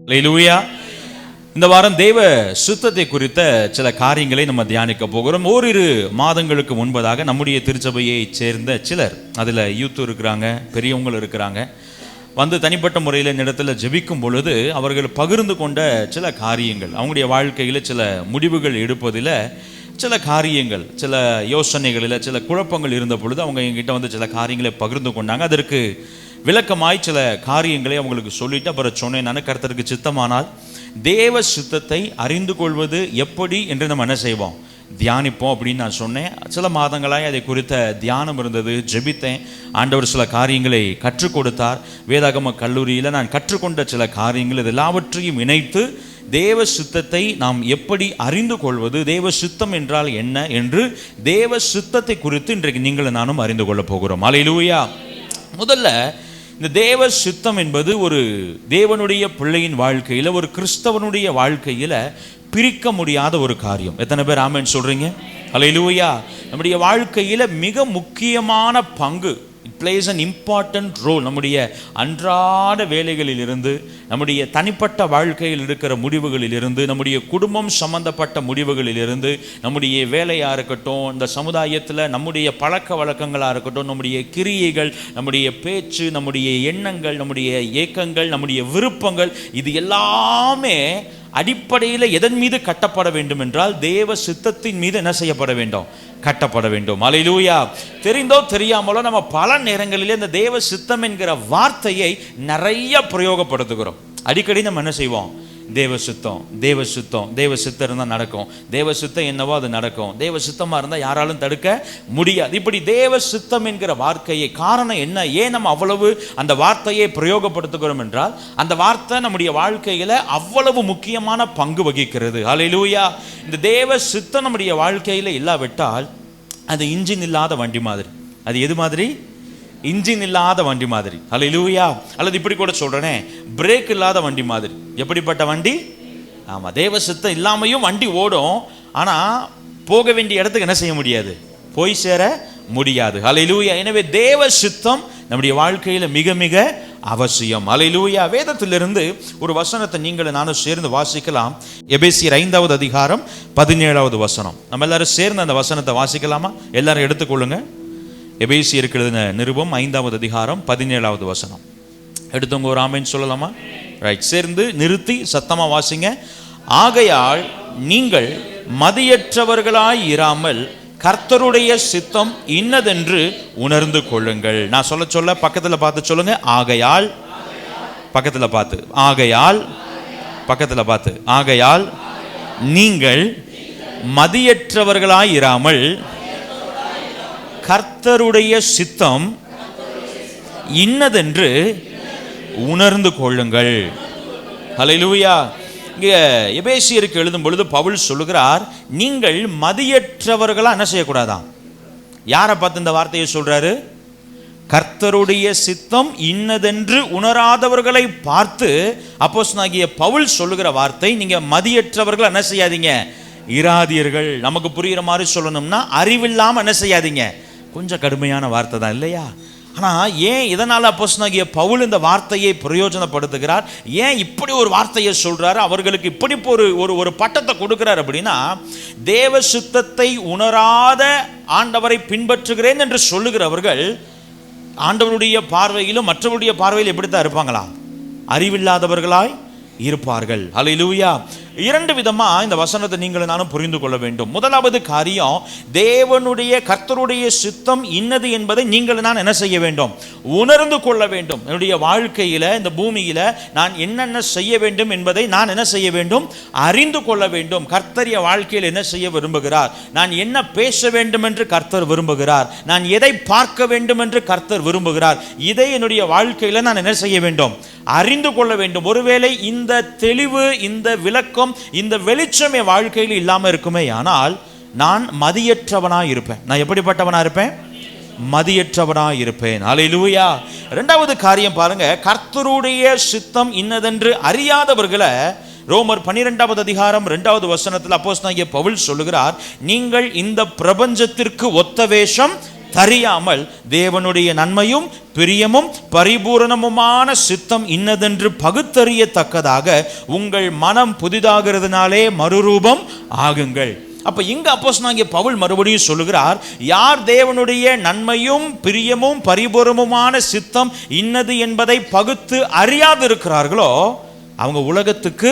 அல்லேலூயா. இந்த வாரம் தேவ சுத்தத்தை குறித்த சில காரியங்களை நம்ம தியானிக்க போகிறோம். ஓரிரு மாதங்களுக்கு முன்பதாக நம்முடைய திருச்சபையை சேர்ந்த சிலர், அதில் யூத் இருக்கிறாங்க, பெரியவங்கள் இருக்கிறாங்க, வந்து தனிப்பட்ட முறையில் இந்த இடத்துல ஜெபிக்கும் பொழுது அவர்கள் பகிர்ந்து கொண்ட சில காரியங்கள், அவங்களுடைய வாழ்க்கையில் சில முடிவுகள் எடுப்பதில் சில காரியங்கள், சில யோசனைகளில் சில குழப்பங்கள் இருந்த பொழுது அவங்க எங்கிட்ட வந்து சில காரியங்களை பகிர்ந்து கொண்டாங்க. அதற்கு விளக்கமாய் சில காரியங்களை அவங்களுக்கு சொல்லிட்டு அப்புறம் சொன்னேன், நான் கர்த்தருக்கு சித்தமானால் தேவ சித்தத்தை அறிந்து கொள்வது எப்படி என்று நம்ம என்ன செய்வோம், தியானிப்போம் அப்படின்னு நான் சொன்னேன். சில மாதங்களாய் அதை குறித்த தியானம் இருந்தது, ஜெபித்தேன். ஆண்டவர் சில காரியங்களை கற்றுக் கொடுத்தார். வேதாகம கல்லூரியில் நான் கற்றுக்கொண்ட சில காரியங்கள் இது எல்லாவற்றையும் இணைத்து தேவ சித்தத்தை நாம் எப்படி அறிந்து கொள்வது, தேவ சித்தம் என்றால் என்ன என்று தேவ சித்தத்தை குறித்து இன்றைக்கு நீங்கள் நானும் அறிந்து கொள்ள போகிறோம். அல்லேலூயா. முதல்ல இந்த தேவ சித்தம் என்பது ஒரு தேவனுடைய பிள்ளையின் வாழ்க்கையில், ஒரு கிறிஸ்தவனுடைய வாழ்க்கையில் பிரிக்க முடியாத ஒரு காரியம். எத்தனை பேர் ஆமென் சொல்றீங்க? அல்லேலூயா. நம்முடைய வாழ்க்கையில் மிக முக்கியமான பங்கு, it plays an important role. நம்முடைய அன்றாட வேலைகளிலிருந்து, நம்முடைய தனிப்பட்ட வாழ்க்கையில் இருக்கிற முடிவுகளிலிருந்து, நம்முடைய குடும்பம் சம்பந்தப்பட்ட முடிவுகளிலிருந்து, நம்முடைய வேலையாக இருக்கட்டும், இந்த சமுதாயத்தில் நம்முடைய பழக்க வழக்கங்களாக இருக்கட்டும், நம்முடைய கிரியைகள், நம்முடைய பேச்சு, நம்முடைய எண்ணங்கள், நம்முடைய ஏக்கங்கள், நம்முடைய விருப்பங்கள், இது எல்லாமே அடிப்படையில் எதன் மீது கட்டப்பட வேண்டும் என்றால் தேவ சித்தத்தின் மீது என்ன செய்யப்பட வேண்டும், கட்டப்பட வேண்டும். அல்லேலூயா. தெரிந்தோ தெரியாமலோ நம்ம பல நேரங்களிலே இந்த தேவ சித்தம் என்கிற வார்த்தையை நிறைய பிரயோகப்படுத்துகிறோம். அடிக்கடி நம்ம என்ன செய்வோம், தேவ சித்தம், தேவ சித்தம், தேவ சித்தம் இருந்தால் நடக்கும், தேவ சித்தம் என்னவோ அது நடக்கும், தேவ சித்தமாக இருந்தால் யாராலும் தடுக்க முடியாது. இப்படி தேவ சித்தம் என்கிற வார்த்தையை, காரணம் என்ன, ஏன் நம்ம அவ்வளவு அந்த வார்த்தையை பிரயோகப்படுத்துகிறோம் என்றால் அந்த வார்த்தை நம்முடைய வாழ்க்கையில் அவ்வளவு முக்கியமான பங்கு வகிக்கிறது. அல்லேலூயா. இந்த தேவ சித்தம் நம்முடைய வாழ்க்கையில் இல்லாவிட்டால் அது இன்ஜின் இல்லாத வண்டி மாதிரி. அது எது மாதிரி? இன்ஜின் இல்லாத வண்டி மாதிரி. அல்லேலூயா. அல்லது இப்படி கூட சொல்றேனே, பிரேக் இல்லாத வண்டி மாதிரி. எப்படிப்பட்ட வண்டி? ஆமா, தேவ சித்தம் இல்லாமையும் வண்டி ஓடும், ஆனா போக வேண்டிய இடத்துக்கு என்ன செய்ய முடியாது, போய் சேர முடியாது. அல்லேலூயா. எனவே தேவ சித்தம் நம்முடைய வாழ்க்கையில மிக மிக அவசியம். அல்லேலூயா. வேதத்திலிருந்து ஒரு வசனத்தை நீங்கள் நானும் சேர்ந்து வாசிக்கலாம். எபேசியர் 5வது அதிகாரம் 17வது வசனம். நம்ம எல்லாரும் சேர்ந்து அந்த வசனத்தை வாசிக்கலாமா? எல்லாரும் எடுத்துக்கொள்ளுங்க. எபேசியருக்கு எழுதின நிருபம் 5வது அதிகாரம் 17வது வசனம். எடுத்தவங்க ஒரு ஆமென் சொல்லலாமா? ரைட், சேர்ந்து நிறுத்தி சத்தமா வாசிங்க. ஆகையால் நீங்கள் மதியற்றவர்களாய் இராமல் கர்த்தருடைய சித்தம் இன்னதென்று உணர்ந்து கொள்ளுங்கள். நான் சொல்ல சொல்ல பக்கத்தில் பார்த்து சொல்லுங்க. ஆகையால், பக்கத்தில் பார்த்து, ஆகையால், பக்கத்தில் பார்த்து, ஆகையால் நீங்கள் மதியற்றவர்களாய் இராமல் கர்த்தருடைய சித்தம் இன்னதென்று உணர்ந்து கொள்ளுங்கள். அல்லேலூயா. இங்கே எபேசியருக்கு எழுதும் பொழுது பவுல் சொல்லுகிறார், நீங்கள் மதியற்றவர்களா என்ன செய்யக்கூடாதான். யாரை பார்த்து இந்த வார்த்தையை சொல்றாரு? கர்த்தருடைய சித்தம் இன்னதென்று உணராதவர்களை பார்த்து அப்போஸ்தலனாகிய பவுல் சொல்லுகிற வார்த்தை, நீங்க மதியற்றவர்கள் என்ன செய்யாதீங்க, இராதீர்கள். நமக்கு புரிகிற மாதிரி சொல்லணும்னா அறிவில்லாம என்ன செய்யாதீங்க. கொஞ்சம் கடுமையான வார்த்தை தான் இல்லையா? ஆனால் ஏன் இதனால் அப்போஸ்தலனாகிய பவுல் இந்த வார்த்தையை பிரயோஜனப்படுத்துகிறார், ஏன் இப்படி ஒரு வார்த்தையை சொல்றாரு, அவர்களுக்கு இப்படி ஒரு பட்டத்தை கொடுக்கிறார் அப்படின்னா, தேவ சித்தத்தை உணராத ஆண்டவரை பின்பற்றுகிறேன் என்று சொல்லுகிறவர்கள் ஆண்டவருடைய பார்வையிலும் மற்றவருடைய பார்வையில் எப்படித்தான் இருப்பாங்களா? அறிவில்லாதவர்களாய் இருப்பார்கள். அல்லேலூயா. இரண்டு விதமா இந்த வசனத்தை நீங்கள் நானும் புரிந்து கொள்ள வேண்டும். முதலாவது காரியம், தேவனுடைய கர்த்தருடைய சித்தம் இன்னது என்பதை நீங்கள் நான் என்ன செய்ய வேண்டும், உணர்ந்து கொள்ள வேண்டும். என்னுடைய வாழ்க்கையில, இந்த பூமியில நான் என்னென்ன செய்ய வேண்டும் என்பதை நான் என்ன செய்ய வேண்டும், அறிந்து கொள்ள வேண்டும். கர்த்தருடைய வாழ்க்கையில் என்ன செய்ய விரும்புகிறார், நான் என்ன பேச வேண்டும் என்று கர்த்தர் விரும்புகிறார், நான் எதை பார்க்க வேண்டும் என்று கர்த்தர் விரும்புகிறார், இதை என்னுடைய வாழ்க்கையில நான் என்ன செய்ய வேண்டும், அறிந்து கொள்ள வேண்டும். ஒருவேளை இந்த தெளிவு, இந்த விளக்கம், இந்த வெளிச்சம் என் வாழ்க்கையில் இல்லாம இருக்குமே, ஆனால் நான் மதியற்றவனாய் இருப்பேன். நான் எப்படிப்பட்டவனா இருப்பேன்? மதியற்றவனாய் இருப்பேன். அல்லேலூயா. இரண்டாவது காரியம் பாருங்க, கர்த்தருடைய சித்தம் இன்னதென்று அறியாதவர்களை ரோமர் 12வது அதிகாரம் 2வது வசனத்தில் அப்போஸ்தலனாகிய பவுல் சொல்லுகிறார், நீங்கள் இந்த பிரபஞ்சத்திற்கு ஒத்த வேஷம் தறியாமல் தேவனுடைய நன்மையும் பிரியமும் பரிபூரணமுமான சித்தம் இன்னதென்று பகுத்தறியத்தக்கதாக உங்கள் மனம் புதிதாகிறதுனாலே மறுரூபம் ஆகுங்கள். அப்ப இங்க அப்போஸ்தலனாகிய பவுல் மறுபடியும் சொல்லுகிறார், யார் தேவனுடைய நன்மையும் பிரியமும் பரிபூரணமுமான சித்தம் இன்னது என்பதை பகுத்து அறியாதிருக்கிறார்களோ அவங்க உலகத்துக்கு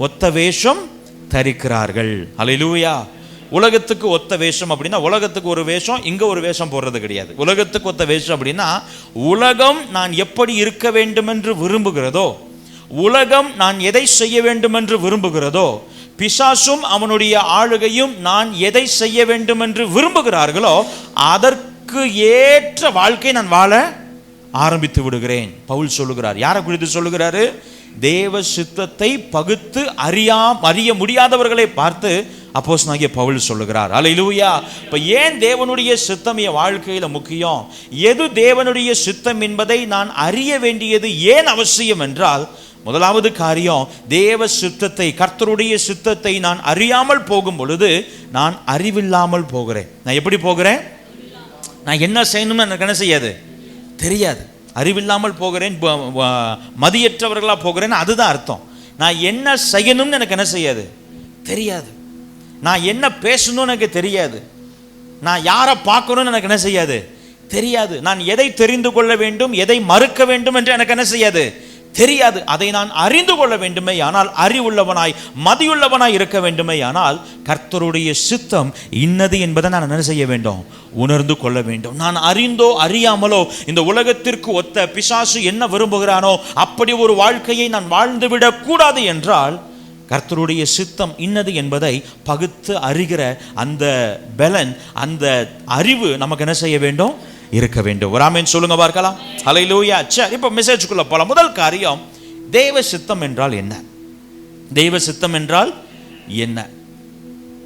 ஒத்த வேஷம் தரிக்கிறார்கள். அல்லேலூயா. உலகத்துக்கு ஒத்த வேஷம் அப்படின்னா, உலகத்துக்கு ஒரு வேஷம், இங்க ஒரு வேஷம் போடுறது கிடையாது. உலகத்துக்கு ஒத்த வேஷம் அப்படின்னா, உலகம் நான் எப்படி இருக்க வேண்டும் என்று விரும்புகிறதோ, உலகம் நான் எதை செய்ய வேண்டும் என்று விரும்புகிறதோ, பிசாசும் அவனுடைய ஆளுகையும் நான் எதை செய்ய வேண்டும் என்று விரும்புகிறார்களோ அதற்கு ஏற்ற வாழ்க்கை நான் வாழ ஆரம்பித்து விடுகிறேன். பவுல் சொல்லுகிறார். யாரை குறித்து சொல்லுகிறாரு? தேவ சித்தத்தை பகுத்து அறிய முடியாதவர்களை பார்த்து அப்போஸ்தலனாகிய பவுல் சொல்லுகிறார். அல்லேலூயா. இப்ப ஏன் தேவனுடைய சித்தம் என் வாழ்க்கையில முக்கியம், எது தேவனுடைய சித்தம் என்பதை நான் அறிய வேண்டியது ஏன் அவசியம் என்றால், முதலாவது காரியம், தேவ சித்தத்தை, கர்த்தருடைய சித்தத்தை நான் அறியாமல் போகும் பொழுது நான் அறிவில்லாமல் போகிறேன். நான் எப்படி போகிறேன்? நான் என்ன செய்யணும்னு எனக்கு என்ன செய்யாது, தெரியாது. அறிவில்லாமல் போகிறேன், மதியற்றவர்களாக போகிறேன், அதுதான் அர்த்தம். நான் என்ன செய்யணும்னு எனக்கு என்ன செய்யாது, தெரியாது. நான் என்ன பேசணும்னு எனக்கு தெரியாது. நான் யாரை பார்க்கணும்னு எனக்கு என்ன செய்யாது, தெரியாது. நான் எதை தெரிந்து கொள்ள வேண்டும், எதை மறுக்க வேண்டும் என்று எனக்கு என்ன செய்யாது, தெரியாது. அதை நான் அறிந்து கொள்ள வேண்டுமே ஆனால், அறிவுள்ளவனாய் மதியுள்ளவனாய் இருக்க வேண்டுமே ஆனால், கர்த்தருடைய சித்தம் இன்னது என்பதை நான் என்ன செய்ய வேண்டும், உணர்ந்து கொள்ள வேண்டும். நான் அறிந்தோ அறியாமலோ இந்த உலகத்திற்கு ஒத்த பிசாசு என்ன விரும்புகிறானோ அப்படி ஒரு வாழ்க்கையை நான் வாழ்ந்துவிடக் கூடாது என்றால், கர்த்தருடைய சித்தம் இன்னது என்பதை பகுத்து அறிகிற அந்த பலன், அந்த அறிவு நமக்கு என்ன செய்ய வேண்டும், இருக்க வேண்டும். ஒரு ஆமென் சொல்லுங்க பார்க்கலாம். ஹல்லேலூயா. சரி, இப்போ மெசேஜுக்குள்ள போலாம். முதல் காரியம், தேவ சித்தம் என்றால் என்ன? தெய்வ சித்தம் என்றால் என்ன?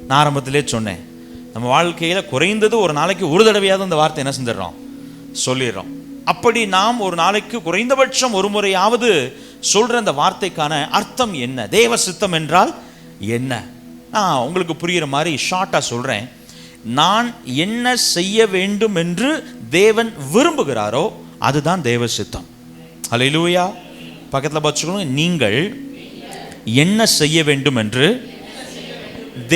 நான் ஆரம்பத்திலே சொன்னேன், நம்ம வாழ்க்கையில் குறைந்தது ஒரு நாளைக்கு ஒரு தடவையாவது இந்த வார்த்தை என்ன செஞ்சிடறோம், சொல்லிடுறோம். அப்படி நாம் ஒரு நாளைக்கு குறைந்தபட்சம் ஒரு முறையாவது சொல்ற அந்த வார்த்தைக்கான அர்த்தம் என்ன? தேவ சித்தம் என்றால் என்ன? நான் உங்களுக்கு புரிகிற மாதிரி ஷார்ட்டா சொல்றேன். நான் என்ன செய்ய வேண்டும் என்று தேவன் விரும்புகிறாரோ அதுதான் தேவ சித்தம். அல்லேலூயா. பக்கத்தில் பார்த்துக்கணும், நீங்கள் என்ன செய்ய வேண்டும் என்று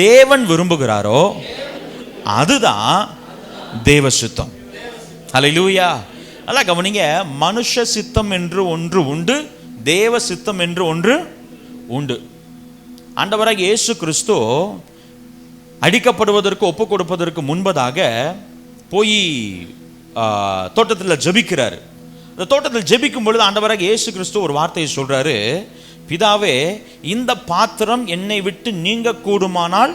தேவன் விரும்புகிறாரோ அதுதான் தேவ சித்தம். அல்லேலூயா. நல்லா கவனிங்க, மனுஷ சித்தம் என்று ஒன்று உண்டு, தேவ சித்தம் என்று ஒன்று உண்டு. ஆண்டவராகிய இயேசு கிறிஸ்து அடிக்கப்படுவதற்கு ஒப்பு கொடுப்பதற்கு முன்பதாக போய் தோட்டத்தில் ஜெபிக்கிறார். இந்த தோட்டத்தில் ஜெபிக்கும் பொழுது ஆண்டவராகிய இயேசு கிறிஸ்து ஒரு வார்த்தையை சொல்றாரு, பிதாவே, இந்த பாத்திரம் என்னை விட்டு நீங்க கூடுமானால்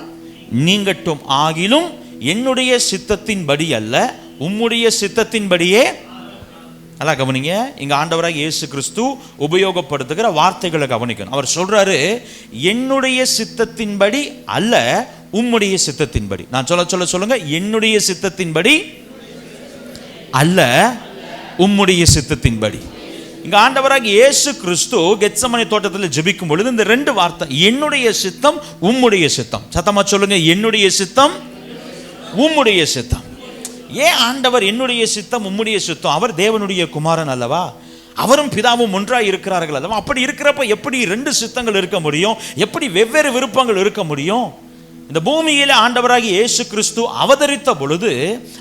நீங்கட்டும், ஆகிலும் என்னுடைய சித்தத்தின்படி அல்ல உம்முடைய சித்தத்தின்படியே. நல்லா கவனிங்க, இங்க ஆண்டவராகிய இயேசு கிறிஸ்து உபயோகப்படுத்துகிற வார்த்தைகளை கவனிக்கணும். அவர் சொல்றாரு, என்னுடைய சித்தத்தின்படி அல்ல உம்முடைய சித்தத்தின்படி. நான் சொல்லுங்க, என்னுடைய சித்தத்தின்படி அல்ல உம்முடைய சித்தத்தின்படி. இங்க ஆண்டவராகிய இயேசு கிறிஸ்து கெத்சமனே தோட்டத்தில் ஜெபிக்கும் பொழுது இந்த ரெண்டு வார்த்தை, என்னுடைய சித்தம் உம்முடைய சித்தம். சத்தமா சொல்லுங்க, என்னுடைய சித்தம் உம்முடைய சித்தம். ஏன் ஆண்டவர் என்னுடைய சித்தம் உம்முடைய சித்தம்? அவர் தேவனுடைய குமாரன் அல்லவா, அவரும் பிதாவும் ஒன்றாய் இருக்கிறார்கள் அல்லவா. அப்படி இருக்கிறப்ப எப்படி ரெண்டு சித்தங்கள் இருக்க முடியும்? எப்படி வெவ்வேறு விருப்பங்கள் இருக்க முடியும்? இந்த பூமியில ஆண்டவராகிய இயேசு கிறிஸ்து அவதரித்த பொழுது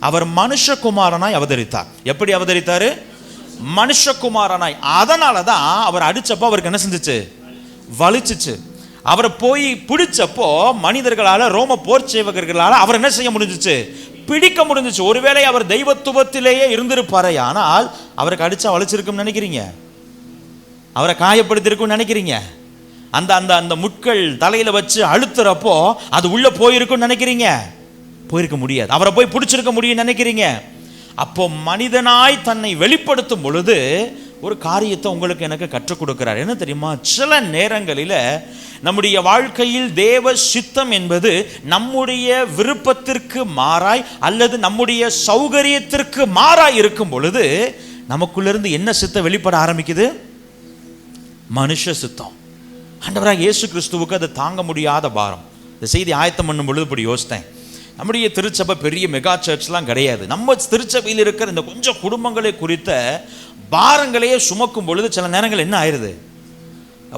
அவர் மனுஷகுமாரனாய் அவதரித்தார். எப்படி அவதரித்தாரு? மனுஷகுமாரனாய். அதனாலதான் அவர் அடிச்சப்போ அவருக்கு என்ன செஞ்சுச்சு, வலிச்சுச்சு. அவரை போய் பிடிச்சப்போ மனிதர்களால, ரோம போர் சேவகர்களால அவர் என்ன செய்ய முடிஞ்சிச்சு, பிடிக்க முடிஞ்சிச்சு. ஒருவேளை அவர் தெய்வத்துவத்திலேயே இருந்திருப்பாரே ஆனால் அவருக்கு அடிச்சா வலிச்சிருக்கும் நினைக்கிறீங்க? அவரை காயப்படுத்திருக்கும் நினைக்கிறீங்க? அந்த அந்த அந்த முட்கள் தலையில வச்சு அழுத்துறப்போ அது உள்ள போயிருக்கும் நினைக்கிறீங்க? போயிருக்க முடியாது. அவரை போய் பிடிச்சிருக்க முடியும் நினைக்கிறீங்க? அப்போ மனிதனாய் தன்னை வெளிப்படுத்தும் பொழுது ஒரு காரியத்தை உங்களுக்கு எனக்கு கற்றுக் கொடுக்கிறார். என்ன தெரியுமா? சில நேரங்களில் நம்முடைய வாழ்க்கையில் தேவ சித்தம் என்பது நம்முடைய விருப்பத்திற்கு மாறாய் அல்லது நம்முடைய சௌகரியத்திற்கு மாறாய் இருக்கும் பொழுது நமக்குள்ளிருந்து என்ன சித்தம் வெளிப்பட ஆரம்பிக்குது? மனுஷ சித்தம். ஆண்டவராக இயேசு கிறிஸ்துவுக்கு அதை தாங்க முடியாத பாரம். இந்த செய்தி ஆயத்தம் பண்ணும் பொழுது இப்படி யோசித்தேன். நம்முடைய திருச்சபை பெரிய மெகா சர்ச்லாம் கிடையாது. நம்ம திருச்சபையில் இருக்கிற இந்த கொஞ்சம் குடும்பங்களை குறித்த பாரங்களையே சுமக்கும் பொழுது சில நேரங்கள் என்ன ஆயிடுது,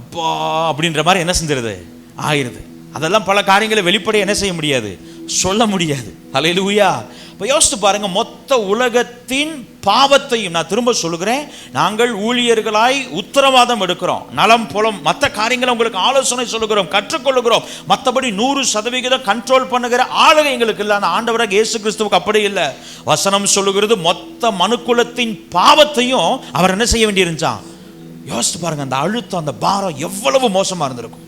அப்பா அப்படின்ற மாதிரி என்ன செஞ்சிருது ஆயிடுது. அதெல்லாம் பல காரியங்களை வெளிப்படைய என்ன செய்ய முடியாது, சொல்ல முடியாது. அல்லேலூயா. இப்போ யோசித்து பாருங்க, மொத்த உலகத்தின் பாவத்தையும், நான் திரும்ப சொல்லுகிறேன், நாங்கள் ஊழியர்களாய் உத்தரவாதம் எடுக்கிறோம், நலம் புலம் மற்ற காரியங்களை உங்களுக்கு ஆலோசனை சொல்லுகிறோம், கற்றுக்கொள்ளுகிறோம். மற்றபடி 100% கண்ட்ரோல் பண்ணுகிற ஆளுகை எங்களுக்கு இல்லை. ஆனால் ஆண்டவராக இயேசு கிறிஸ்துவுக்கு அப்படி இல்லை. வசனம் சொல்லுகிறது, மொத்த மனுக்குலத்தின் பாவத்தையும் அவர் என்ன செய்ய வேண்டியிருந்தான். யோசித்து பாருங்க, அந்த அழுத்தம், அந்த பாரம் எவ்வளவு மோசமா இருந்திருக்கும்,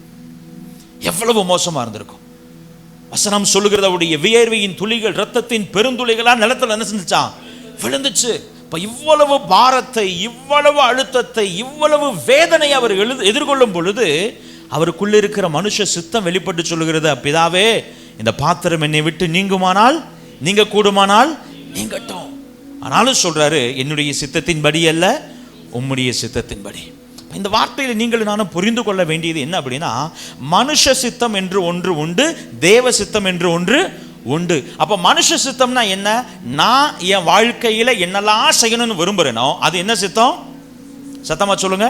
எவ்வளவு மோசமா இருந்திருக்கும். வசனம் சொல்லுகிறது, அவருடைய வியர்வையின் துளிகள் இரத்தத்தின் பெருந்துளிகளா நிலத்தில் என்ன செஞ்சுச்சான், விழுந்துச்சு. இப்ப இவ்வளவு பாரத்தை, இவ்வளவு அழுத்தத்தை, இவ்வளவு வேதனை அவர் எதிர்கொள்ளும் பொழுது அவருக்குள்ள இருக்கிற மனுஷ சித்தம் வெளிப்பட்டு சொல்லுகிறது, பிதாவே இந்த பாத்திரம் என்னை விட்டு நீங்குமானால் நீங்க கூடுமானால் நீங்கட்டும். ஆனாலும் சொல்றாரு, என்னுடைய சித்தத்தின்படி அல்ல உம்முடைய சித்தத்தின்படி. இந்த வார்த்தையில் நீங்கள் நானும் புரிந்து கொள்ள வேண்டியது என்ன அப்படின்னா, மனுஷ சித்தம் என்று ஒன்று உண்டு, தேவ சித்தம் என்று ஒன்று உண்டு. அப்ப மனுஷ சித்தம்னா என்ன, நான் என் வாழ்க்கையில என்னெல்லாம் செய்யணும்னு விரும்புறேனோ அது என்ன சித்தம், சத்தமா சொல்லுங்க.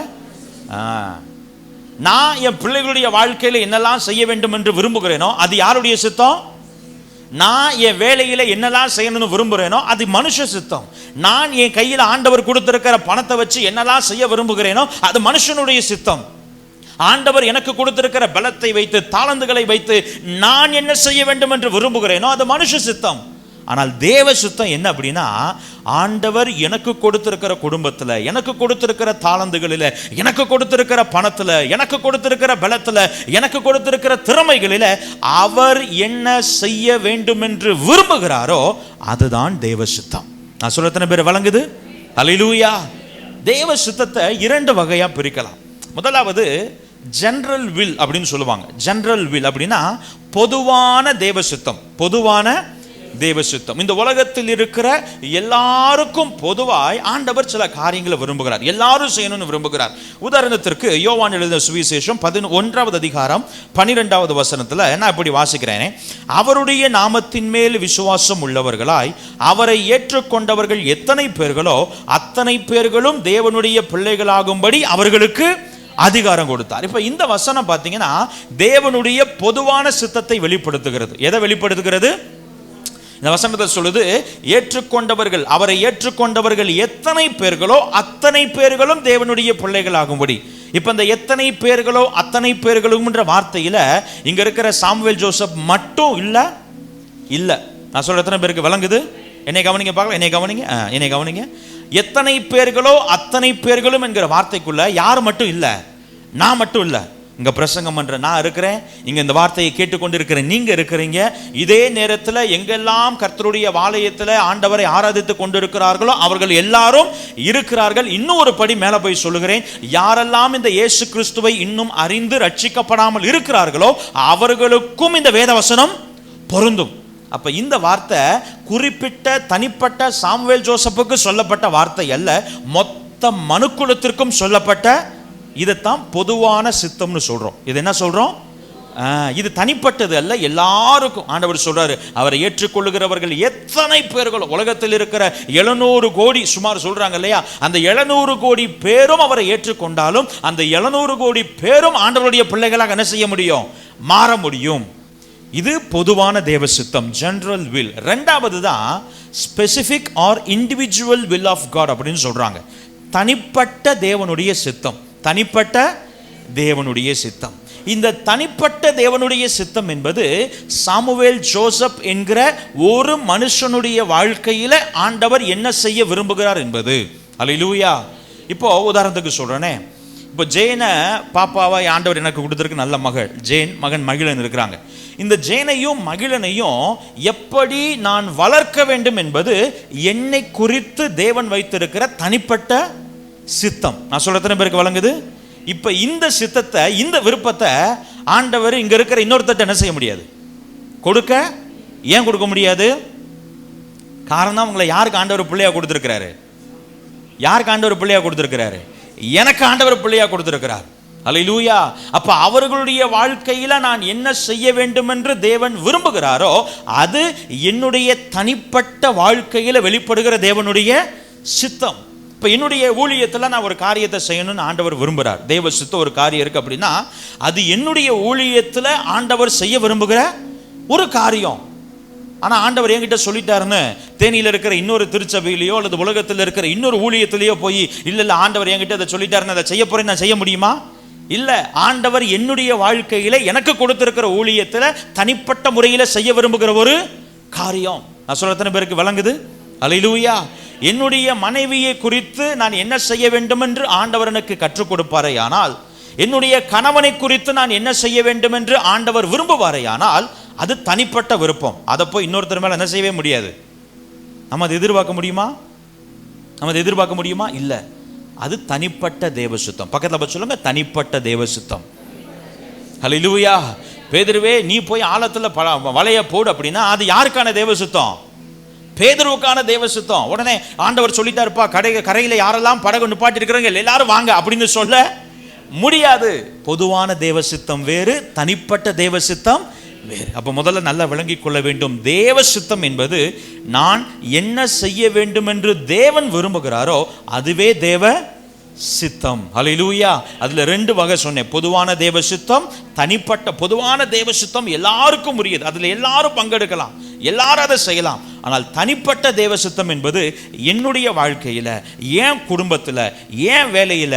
நான் என் பிள்ளைகளுடைய வாழ்க்கையில என்னெல்லாம் செய்ய வேண்டும் என்று விரும்புகிறேனோ அது யாருடைய சித்தம். நான் என் வேலையில என்னெல்லாம் செய்யணும்னு விரும்புகிறேனோ அது மனுஷ சித்தம். நான் என் கையில் ஆண்டவர் கொடுத்திருக்கிற பணத்தை வச்சு என்னெல்லாம் செய்ய விரும்புகிறேனோ அது மனுஷனுடைய சித்தம். ஆண்டவர் எனக்கு கொடுத்திருக்கிற பலத்தை வைத்து, தாளந்துகளை வைத்து நான் என்ன செய்ய வேண்டும் என்று விரும்புகிறேனோ அது மனுஷ சித்தம். ஆனால் தேவ சித்தம் என்ன அப்படின்னா, ஆண்டவர் எனக்கு கொடுத்திருக்கிற குடும்பத்தில், எனக்கு கொடுத்திருக்கிற தாளந்துகளில், எனக்கு கொடுத்திருக்கிற பணத்தில், எனக்கு கொடுத்திருக்கிற பலத்தில், எனக்கு கொடுத்திருக்கிற திறமைகளில் அவர் என்ன செய்ய வேண்டும் என்று விரும்புகிறாரோ அதுதான் தேவ சித்தம். நான் சொல்ல எத்தனை பேர் வழங்குது? அல்லேலூயா. தேவ சித்தத்தை 2 வகையா பிரிக்கலாம். முதலாவது ஜெனரல் வில் அப்படின்னு சொல்லுவாங்க. ஜெனரல் வில் அப்படின்னா பொதுவான தேவ சித்தம். பொதுவான தேவ சித்தம். இந்த உலகத்தில் இருக்கிற எல்லாருக்கும் பொதுவாய் ஆண்டவர் சில காரியங்களை விரும்புகிறார், எல்லாரும் செய்யணும்னு விரும்புகிறார். உதாரணத்திற்கு யோவான் எழுதின சுவிசேஷம் 11வது அதிகாரம் 12வது வசனத்துல நான் இப்படி வாசிக்கிறேன், அவருடைய நாமத்தின் மேல் விசுவாசம் உள்ளவர்களாய் அவரை ஏற்றுக்கொண்டவர்கள் எத்தனை பேர்களோ அத்தனை பேர்களும் தேவனுடைய பிள்ளைகளாகும்படி அவர்களுக்கு அதிகாரம் கொடுத்தார். இப்ப இந்த வசனம் பார்த்தீங்கன்னா தேவனுடைய பொதுவான சித்தத்தை வெளிப்படுத்துகிறது. எதை வெளிப்படுத்துகிறது? இந்த வசனத்தை சொல்லுது, ஏற்றுக்கொண்டவர்கள், அவரை ஏற்றுக்கொண்டவர்கள் எத்தனை பேர்களோ அத்தனை பேர்களும் தேவனுடைய பிள்ளைகளாகும்படி. இப்ப இந்த எத்தனை பேர்களோ அத்தனை பேர்களும் என்ற வார்த்தையில இங்க இருக்கிற சாமுவேல் ஜோசப் மட்டும் இல்ல. நான் சொல்ற எத்தனை பேருக்கு விளங்குது? என்னை கவனிங்க பார்க்கலாம், என்னை கவனிங்க. எத்தனை பேர்களோ அத்தனை பேர்களும் என்கிற வார்த்தைக்குள்ள யார் மட்டும் இல்ல, நான் மட்டும் இல்ல. இங்க பிரசங்கம் பண்ற நான் இருக்கிறேன், இங்க இந்த வார்த்தையை கேட்டுக்கொண்டிருக்கிற நீங்க இருக்கிறீங்க. இதே நேரத்தில் எங்கெல்லாம் கர்த்தருடைய ஆலயத்தில் ஆண்டவரை ஆராதித்து கொண்டிருக்கிறார்களோ அவர்கள் எல்லாரும் இருக்கிறார்கள். இன்னும் ஒரு படி மேல போய் சொல்லுகிறேன், யாரெல்லாம் இந்த இயேசு கிறிஸ்துவை இன்னும் அறிந்து ரட்சிக்கப்படாமல் இருக்கிறார்களோ அவர்களுக்கும் இந்த வேத வசனம் பொருந்தும். அப்ப இந்த வார்த்தை குறிப்பிட்ட தனிப்பட்ட சாமுவேல் ஜோசப்புக்கு சொல்லப்பட்ட வார்த்தை அல்ல, மொத்த மனுக்குலத்திற்கும் சொல்லப்பட்ட. இதைத்தான் பொதுவான சித்தம்னு சொல்றோம். இது என்ன சொல்றோம்? இது தனிப்பட்டது அல்ல, எல்லாருக்கும். ஆண்டவர் சொல்றாரு, அவரை ஏற்றுக்கொள்ளுகிறவர்கள் எத்தனை பேர்களோ, உலகத்தில் இருக்கிற 700 கோடி சுமார் சொல்றாங்க இல்லையா, அந்த 700 கோடி பேரும் அவரை ஏற்றுக்கொண்டாலும் அந்த 700 கோடி பேரும் ஆண்டவருடைய பிள்ளைகளாக என்ன செய்ய முடியும்? மாற முடியும். இது பொதுவான தேவ சித்தம், ஜெனரல் வில். ரெண்டாவது தான் specific or individual will of God அப்படின்னு சொல்றாங்க. தனிப்பட்ட தேவனுடைய சித்தம், தனிப்பட்ட தேவனுடைய சித்தம். இந்த தனிப்பட்ட தேவனுடைய சித்தம் என்பது சாமுவேல் ஜோசப் என்கிற ஒரு மனுஷனுடைய வாழ்க்கையில ஆண்டவர் என்ன செய்ய விரும்புகிறார் என்பது. அல்லேலூயா. இப்போ உதாரணத்துக்கு சொல்றேனே, இப்போ ஜெயனை பாப்பாவா ஆண்டவர் எனக்கு கொடுத்திருக்கு, நல்ல மகள் ஜெயன், மகன் மகிழன் இருக்கிறாங்க. இந்த ஜெயனையும் மகிழனையும் எப்படி நான் வளர்க்க வேண்டும் என்பது என்னை குறித்து தேவன் வைத்திருக்கிற தனிப்பட்ட சித்தம். நான் சொல்ற எத்தனை பேருக்கு வழங்குது? இப்ப இந்த சித்தத்தை, இந்த விருப்பத்தை ஆண்டவர் இங்க இருக்கிற இன்னொருத்தட்ட என்ன செய்ய முடியாது, கொடுக்க. ஏன் கொடுக்க முடியாது? காரணம், உங்களை யாருக்கு ஆண்டவர் பிள்ளையா கொடுத்திருக்கிறாரு? யாருக்கு ஆண்டவர் பிள்ளையா கொடுத்திருக்கிறாரு? எனக்கு ஆண்டவர் பிள்ளையா கொடுத்திருக்கிறார். அல்லேலூயா. அப்ப அவர்களுடைய வாழ்க்கையில நான் என்ன செய்ய வேண்டும் என்று தேவன் விரும்புகிறாரோ அது என்னுடைய தனிப்பட்ட வாழ்க்கையில வெளிப்படுகிற தேவனுடைய சித்தம். இப்ப என்னுடைய ஊழியத்துல நான் ஒரு காரியத்தை செய்யணும்னு ஆண்டவர் விரும்புகிறார். தேவ சித்தம் ஒரு காரியம் இருக்கு அப்படின்னா அது என்னுடைய ஊழியத்துல ஆண்டவர் செய்ய விரும்புகிற ஒரு காரியம். ஆனா ஆண்டவர் என்கிட்ட சொல்லிட்டாருன்னு தேனியில இருக்கிற இன்னொரு திருச்சபையிலையோ அல்லது உலகத்தில் இருக்கிற இன்னொரு ஊழியத்திலேயோ போய் இல்ல ஆண்டவர் என்கிட்ட அதை சொல்லிட்டாருன்னு அதை செய்ய போறேன் நான் செய்ய முடியுமா? இல்ல. ஆண்டவர் என்னுடைய வாழ்க்கையில எனக்கு கொடுத்திருக்கிற ஊழியத்துல தனிப்பட்ட முறையில செய்ய விரும்புகிற ஒரு காரியம். நான் சொல்ற எத்தனை பேருக்கு விளங்குது? அல்லேலூயா. என்னுடைய மனைவியை குறித்து நான் என்ன செய்ய வேண்டும் என்று ஆண்டவர் எனக்கு கற்றுக் கொடுப்பாரே ஆனால், என்னுடைய கணவனை குறித்து நான் என்ன செய்ய வேண்டும் என்று ஆண்டவர் விரும்புவாரே ஆனால் அது தனிப்பட்ட விருப்பம். அதை போய் இன்னொருத்தர் மேல என்ன செய்யவே முடியாது. நம்ம அதை எதிர்பார்க்க முடியுமா? நம்ம அதை எதிர்பார்க்க முடியுமா? இல்ல. அது தனிப்பட்ட தேவ சித்தம். பக்கத்துல போய் சொல்லுங்க, தனிப்பட்ட தேவ சித்தம். ஹல்லேலூயா. பேதுருவே நீ போய் ஆழத்துல வலைய போடு அப்படின்னா அது யாருக்கான தேவ சித்தம்? பேதுருவுக்கான தேவ சித்தம். உடனே ஆண்டவர் சொல்லிட்டாருப்பா, கரையில யாரெல்லாம் படகு நிப்பாட்டி இருக்கிறாங்க எல்லாரும் வாங்க அப்படின்னு சொல்ல முடியாது. பொதுவான தேவ சித்தம் வேறு, தனிப்பட்ட தேவ சித்தம் வேறு. அப்ப முதல்ல நல்லா விளங்கிக் கொள்ள வேண்டும். தேவ சித்தம் என்பது நான் என்ன செய்ய வேண்டும் என்று தேவன் விரும்புகிறாரோ அதுவே தேவ சித்தம். ஹல்லேலூயா. அதுல ரெண்டு வகை சொன்னேன். பொதுவான தேவ சித்தம், தனிப்பட்ட. பொதுவான தேவ சித்தம் எல்லாருக்கும் உரியது, அதுல எல்லாரும் பங்கெடுக்கலாம், எல்லாரும் அதை செய்யலாம். ஆனால் தனிப்பட்ட தேவ சித்தம் என்பது என்னுடைய வாழ்க்கையில, என் குடும்பத்துல, என் வேலையில,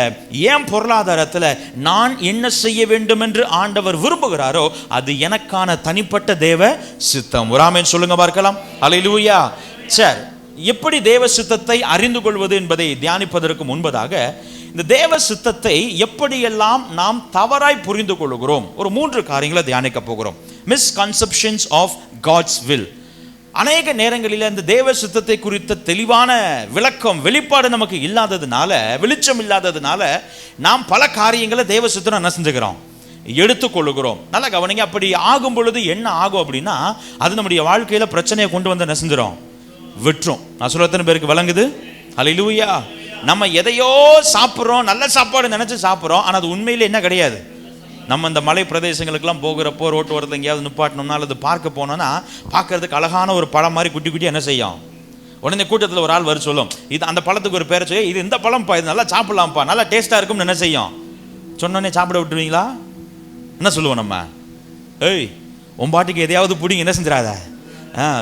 என் பொருளாதாரத்துல நான் என்ன செய்ய வேண்டும் என்று ஆண்டவர் விரும்புகிறாரோ அது எனக்கான தனிப்பட்ட தேவ சித்தம். ஒரு ஆமென் சொல்லுங்க பார்க்கலாம். அல்லேலூயா. சரி, எப்படி தேவ சித்தத்தை அறிந்து கொள்வது என்பதை தியானிப்பதற்கு முன்பதாக இந்த தேவ சித்தத்தை எப்படியெல்லாம் நாம் தவறாய் புரிந்து கொள்கிறோம், ஒரு 3 காரியங்களை தியானிக்க போகிறோம். Misconceptions of God's will. அநேக நேரங்களில் இந்த தேவ சித்தத்தை குறித்த தெளிவான விளக்கம், வெளிப்பாடு நமக்கு இல்லாததுனால, வெளிச்சம் இல்லாததுனால நாம் பல காரியங்களை தேவ சித்தம் என்ன செஞ்சுக்கிறோம், எடுத்துக்கொள்ளுகிறோம். நல்லா கவனிங்க. அப்படி ஆகும் பொழுது என்ன ஆகும் அப்படின்னா அது நம்முடைய வாழ்க்கையில பிரச்சனையை கொண்டு வந்து என்ன செஞ்சிடும், விட்டுரும். நான் சொல்ல எத்தனை பேருக்கு விளங்குது? ஹல்லேலூயா. நம்ம எதையோ சாப்பிட்றோம், நல்ல சாப்பாடு நினைச்சு சாப்பிட்றோம், ஆனால் அது உண்மையில என்ன கிடையாது. நம்ம இந்த மலை பிரதேசங்களுக்கெல்லாம் போகிறப்போ ரோட்டு ஓரத்தில் எங்கேயாவது நிப்பாட்டணும்னா அல்லது பார்க்க போனோம்னா பார்க்கறதுக்கு அழகான ஒரு பழம் மாதிரி குட்டி குட்டி என்ன செய்யும், உடனே கூட்டத்தில் ஒரு ஆள் வர சொல்லும், இது அந்த பழத்துக்கு ஒரு பேரை சொல்லி, இது இந்த பழம்ப்பா, இது நல்லா சாப்பிடலாம்ப்பா, நல்லா டேஸ்ட்டாக இருக்கும்னு என்ன செய்யும். சொன்னோன்னே சாப்பிட விட்டுருவீங்களா? என்ன சொல்லுவோம் நம்ம, ஏய் உன் பாட்டுக்கு எதையாவது பிடிங்க என்ன செஞ்சிடாத,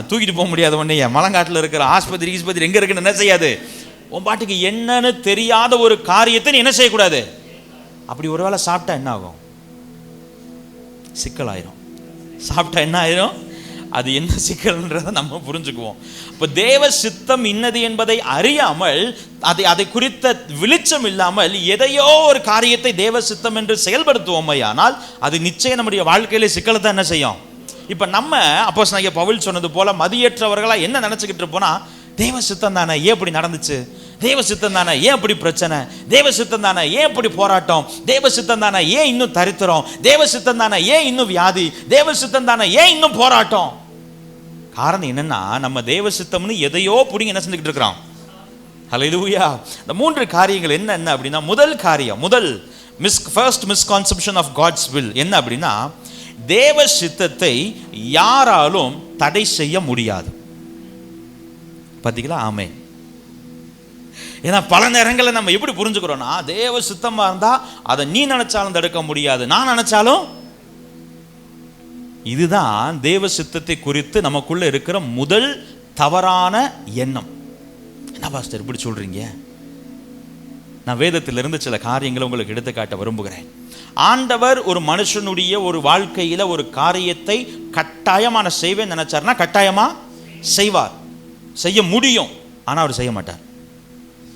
தூக்கிட்டு போக முடியாது. உடனே மலங்காட்டில் இருக்கிற ஆஸ்பத்திரி எங்கே இருக்குன்னு என்ன செய்யாது, உன் பாட்டுக்கு என்னன்னு தெரியாத ஒரு காரியத்தை நீ என்ன செய்யக்கூடாது. அப்படி ஒரு வேளை சாப்பிட்டா என்ன ஆகும், சிக்கலாயிரும். சாப்பிட்டா என்ன ஆயிரும், அது என்ன சிக்கல்ன்றதை நம்ம புரிஞ்சுக்குவோம். இப்போ தேவ சித்தம் இன்னது என்பதை அறியாமல், அதை குறித்த வெளிச்சம் இல்லாமல் எதையோ ஒரு காரியத்தை தேவ சித்தம் என்று செயல்படுத்துவோமே ஆனால் அது நிச்சயம் நம்முடைய வாழ்க்கையில சிக்கலை தான் என்ன செய்யும். இப்போ நம்ம அப்போஸ்தலனாகிய பவுல் சொன்னது போல மதியற்றவர்களா என்ன நினைச்சுக்கிட்டு இருப்போம்னா, தேவ சித்தம் தானே ஏன் இப்படி நடந்துச்சு, தேவ சித்தம் தானே ஏன் இப்படி பிரச்சனை, தேவ சித்தம் தானே ஏன் இப்படி போராட்டம், தேவ சித்தம் தானே ஏன் இன்னும் தரித்திரம், தேவ சித்தம் தானே ஏன் இன்னும் வியாதி, தேவ சித்தம் தானே ஏன் இன்னும் போராட்டம். காரணம் என்னன்னா நம்ம தேவ சித்தம்னு எதையோ புடிங்க என்ன செஞ்சுக்கிட்டு இருக்கிறோம். ஹல்லேலூயா. இந்த 3 காரியங்கள் என்ன அப்படின்னா, முதல் காரியம், first misconception of God's will என்ன அப்படின்னா, தேவ சித்தத்தை யாராலும் தடை செய்ய முடியாது. பார்த்தீங்களா? ஆமென். ஏன்னா பல நேரங்களில் நம்ம எப்படி புரிஞ்சுக்கிறோம்னா, தேவ சித்தமா இருந்தா அதை நீ நினைச்சாலும் தடுக்க முடியாது, நான் நினைச்சாலும். இதுதான் தேவ சித்தத்தை குறித்து நமக்குள்ள இருக்கிற முதல் தவறான எண்ணம். என்ன பாஸ்டர் இப்படி சொல்றீங்க? நான் வேதத்திலிருந்து சில காரியங்களை உங்களுக்கு எடுத்துக்காட்ட விரும்புகிறேன். ஆண்டவர் ஒரு மனுஷனுடைய ஒரு வாழ்க்கையில ஒரு காரியத்தை கட்டாயமான செய்வேன் நினைச்சார்னா கட்டாயமா செய்வார், செய்ய முடியும். ஆனா அவர் செய்ய மாட்டார்.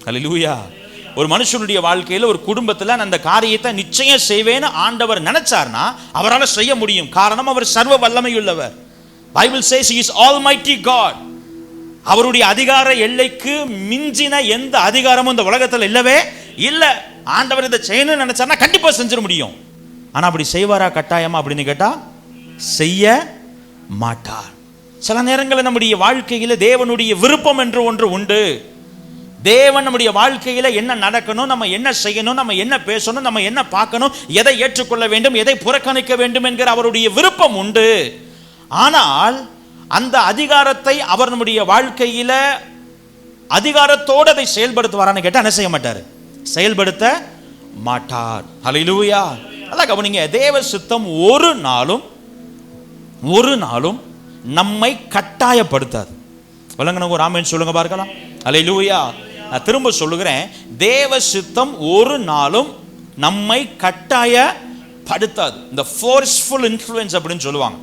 அல்லேலூயா. ஒரு மனுஷனுடைய வாழ்க்கையில ஒரு குடும்பத்துல அந்த காரியத்தை நிச்சயம் செய்வேன்னு ஆண்டவர் நினைச்சார்னா அவரால் செய்ய முடியும். காரணம் அவர் சர்வ வல்லமையுள்ளவர். Bible says he is almighty God. அவருடைய அதிகார எல்லைக்கு மிஞ்சின எந்த அதிகாரமும் இந்த உலகத்தில் இல்லவே இல்லை. ஆண்டவர் இதை செய்யணும்னு நினைச்சார்னா கண்டிப்பா செஞ்சிட முடியும். ஆனா அப்படி செய்வாரா கட்டாயமா அப்படின்னு கேட்டா செய்ய மாட்டார். சில நேரங்களில் நம்முடைய வாழ்க்கையில தேவனுடைய விருப்பம் என்று ஒன்று உண்டு. தேவன் நம்முடைய வாழ்க்கையில என்ன நடக்கணும், நம்ம என்ன செய்யணும், நம்ம என்ன பேசணும், நம்ம என்ன பார்க்கணும், எதை ஏற்றுக்கொள்ள வேண்டும், எதை புறக்கணிக்க வேண்டும் என்கிற அவருடைய விருப்பம் உண்டு. ஆனால் அந்த அதிகாரத்தை அவர் நம்முடைய வாழ்க்கையில அதிகாரத்தோடு அதை செயல்படுத்துவாரான்னு கேட்டால் என்ன செய்ய மாட்டார், செயல்படுத்த மாட்டார். ஹல்லேலூயா. அதான் கவனிங்க, தேவ சித்தம் ஒரு நாளும் நம்மை கட்டாயப்படுத்தாது. வழங்கின ஒரு ஆமென் சொல்லுங்க பார்க்கலாம். ஹல்லேலூயா. நான் திரும்ப சொல்லுகிறேன், தேவ சித்தம் ஒரு நாளும் நம்மை கட்டாயப்படுத்தாது. இந்த ஃபோர்ஸ்ஃபுல் இன்ஃப்ளூயன்ஸ் அப்படின்னு சொல்லுவாங்க.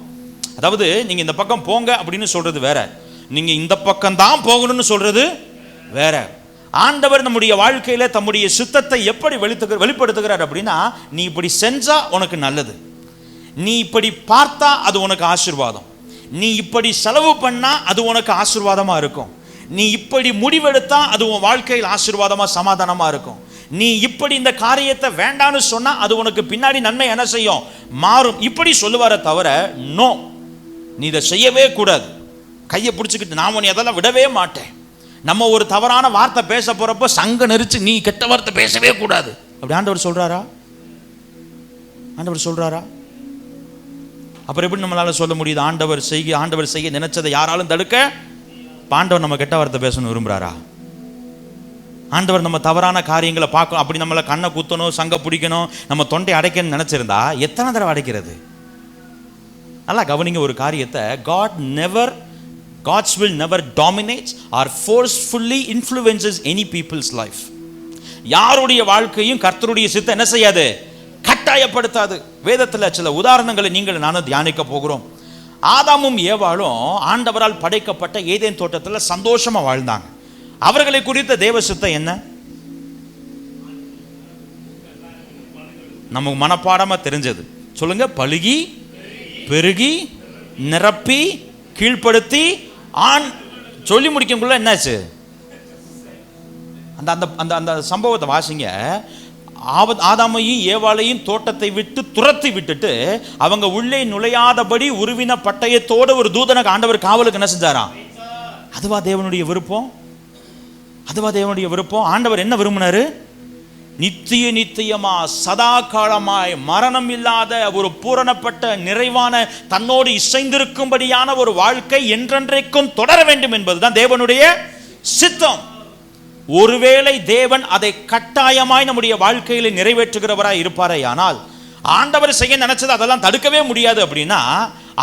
அதாவது நீங்க இந்த பக்கம் போங்க அப்படின்னு சொல்றது வேற, நீங்க இந்த பக்கம் தான் போகணும்னு சொல்றது வேற. ஆண்டவர் நம்முடைய வாழ்க்கையில தம்முடைய சித்தத்தை எப்படி வெளிப்படுத்துகிறார் அப்படின்னா, நீ இப்படி செஞ்சா உனக்கு நல்லது, நீ இப்படி பார்த்தா அது உனக்கு ஆசீர்வாதம், நீ இப்படி செலவு பண்ணா அது உனக்கு ஆசீர்வாதமா இருக்கும், நீ இப்படி முடிவெடுத்தா அது உன் வாழ்க்கையில் ஆசீர்வாதமா சமாதானமா இருக்கும், நீ இப்படி இந்த காரியத்தை வேண்டான்னு சொன்னா அது உனக்கு பின்னாடி நன்மை என்ன செய்யும், மாறும். இப்படி சொல்லுவார தவிர, நோ நீ இதை செய்யவே கூடாது, கையை பிடிச்சிக்கிட்டு நான் உன்னை அதெல்லாம் விடவே மாட்டேன். நம்ம ஒரு தவறான வார்த்தை பேச போறப்ப சங்க நெரிச்சு நீ கெட்ட வார்த்தை பேசவே கூடாது அப்படி ஆண்டவர் சொல்றாரா? ஆண்டவர் சொல்றாரா? அப்புறம் எப்படி நம்மளால சொல்ல முடியுது ஆண்டவர் செய்ய நினைச்சதை யாராலும் தடுக்க? ஆண்டவர் நம்ம கெட்ட வார்த்தை பேசணும் விரும்புறாரா? ஆண்டவர் நம்ம தவறான காரியங்களை பார்க்கணும், அப்படி நம்மளை கண்ணை குத்தணும், சங்க பிடிக்கணும், நம்ம தொண்டை அடைக்கணும்னு நினைச்சிருந்தா எத்தனை தடவை அடைக்கிறது? நல்லா கவனிங்க ஒரு காரியத்தை, God's will never dominates or forcefully influences any people's life. யாருடைய வாழ்க்கையும் கர்த்தருடைய சித்தம் என்ன செய்யாது, கட்டாயப்படுத்தாது. வேதத்தில் சில உதாரணங்களை நீங்கள் நானும் தியானிக்க போகிறோம். ஆதாமும் ஏவாளும் ஆண்டவரால் படைக்கப்பட்ட ஏதேன் தோட்டத்தில் சந்தோஷமா வாழ்ந்தாங்க. அவர்களை குறித்த தேவ சித்தம் என்ன? நமக்கு மனப்பாடமா தெரிஞ்சது சொல்லுங்க, பலுகி பெருகி நிரப்பி கீழ்ப்படுத்தி சொல்லி முடிக்குள்ள என்னாச்சு? அந்த அந்த அந்த சம்பவத்தை வாசிங்க. ஆதாமையும் ஏவாளையும் தோட்டத்தை விட்டு துரத்தி விட்டுட்டு அவங்க உள்ளே நுழையாதபடி உருவின பட்டயத்தோட ஒரு தூதனுக்கு ஆண்டவர் காவலுக்கு என்ன செஞ்சாராம்? அதுவா தேவனுடைய விருப்பம்? அதுவா தேவனுடைய விருப்பம்? ஆண்டவர் என்ன விரும்பினாரு? நித்தியமா சதா காலமாய் மரணம் இல்லாத ஒரு பூரணப்பட்ட நிறைவான தன்னோடு இசைந்திருக்கும்படியான ஒரு வாழ்க்கை என்றென்றைக்கும் தொடர வேண்டும் என்பதுதான் தேவனுடைய சித்தம். ஒருவேளை தேவன் அதை கட்டாயமாய் நம்முடைய வாழ்க்கையில நிறைவேற்றுகிறவராய் இருப்பாரே, ஆனால் ஆண்டவர் செய்ய நினைச்சது அதெல்லாம் தடுக்கவே முடியாது. அப்படின்னா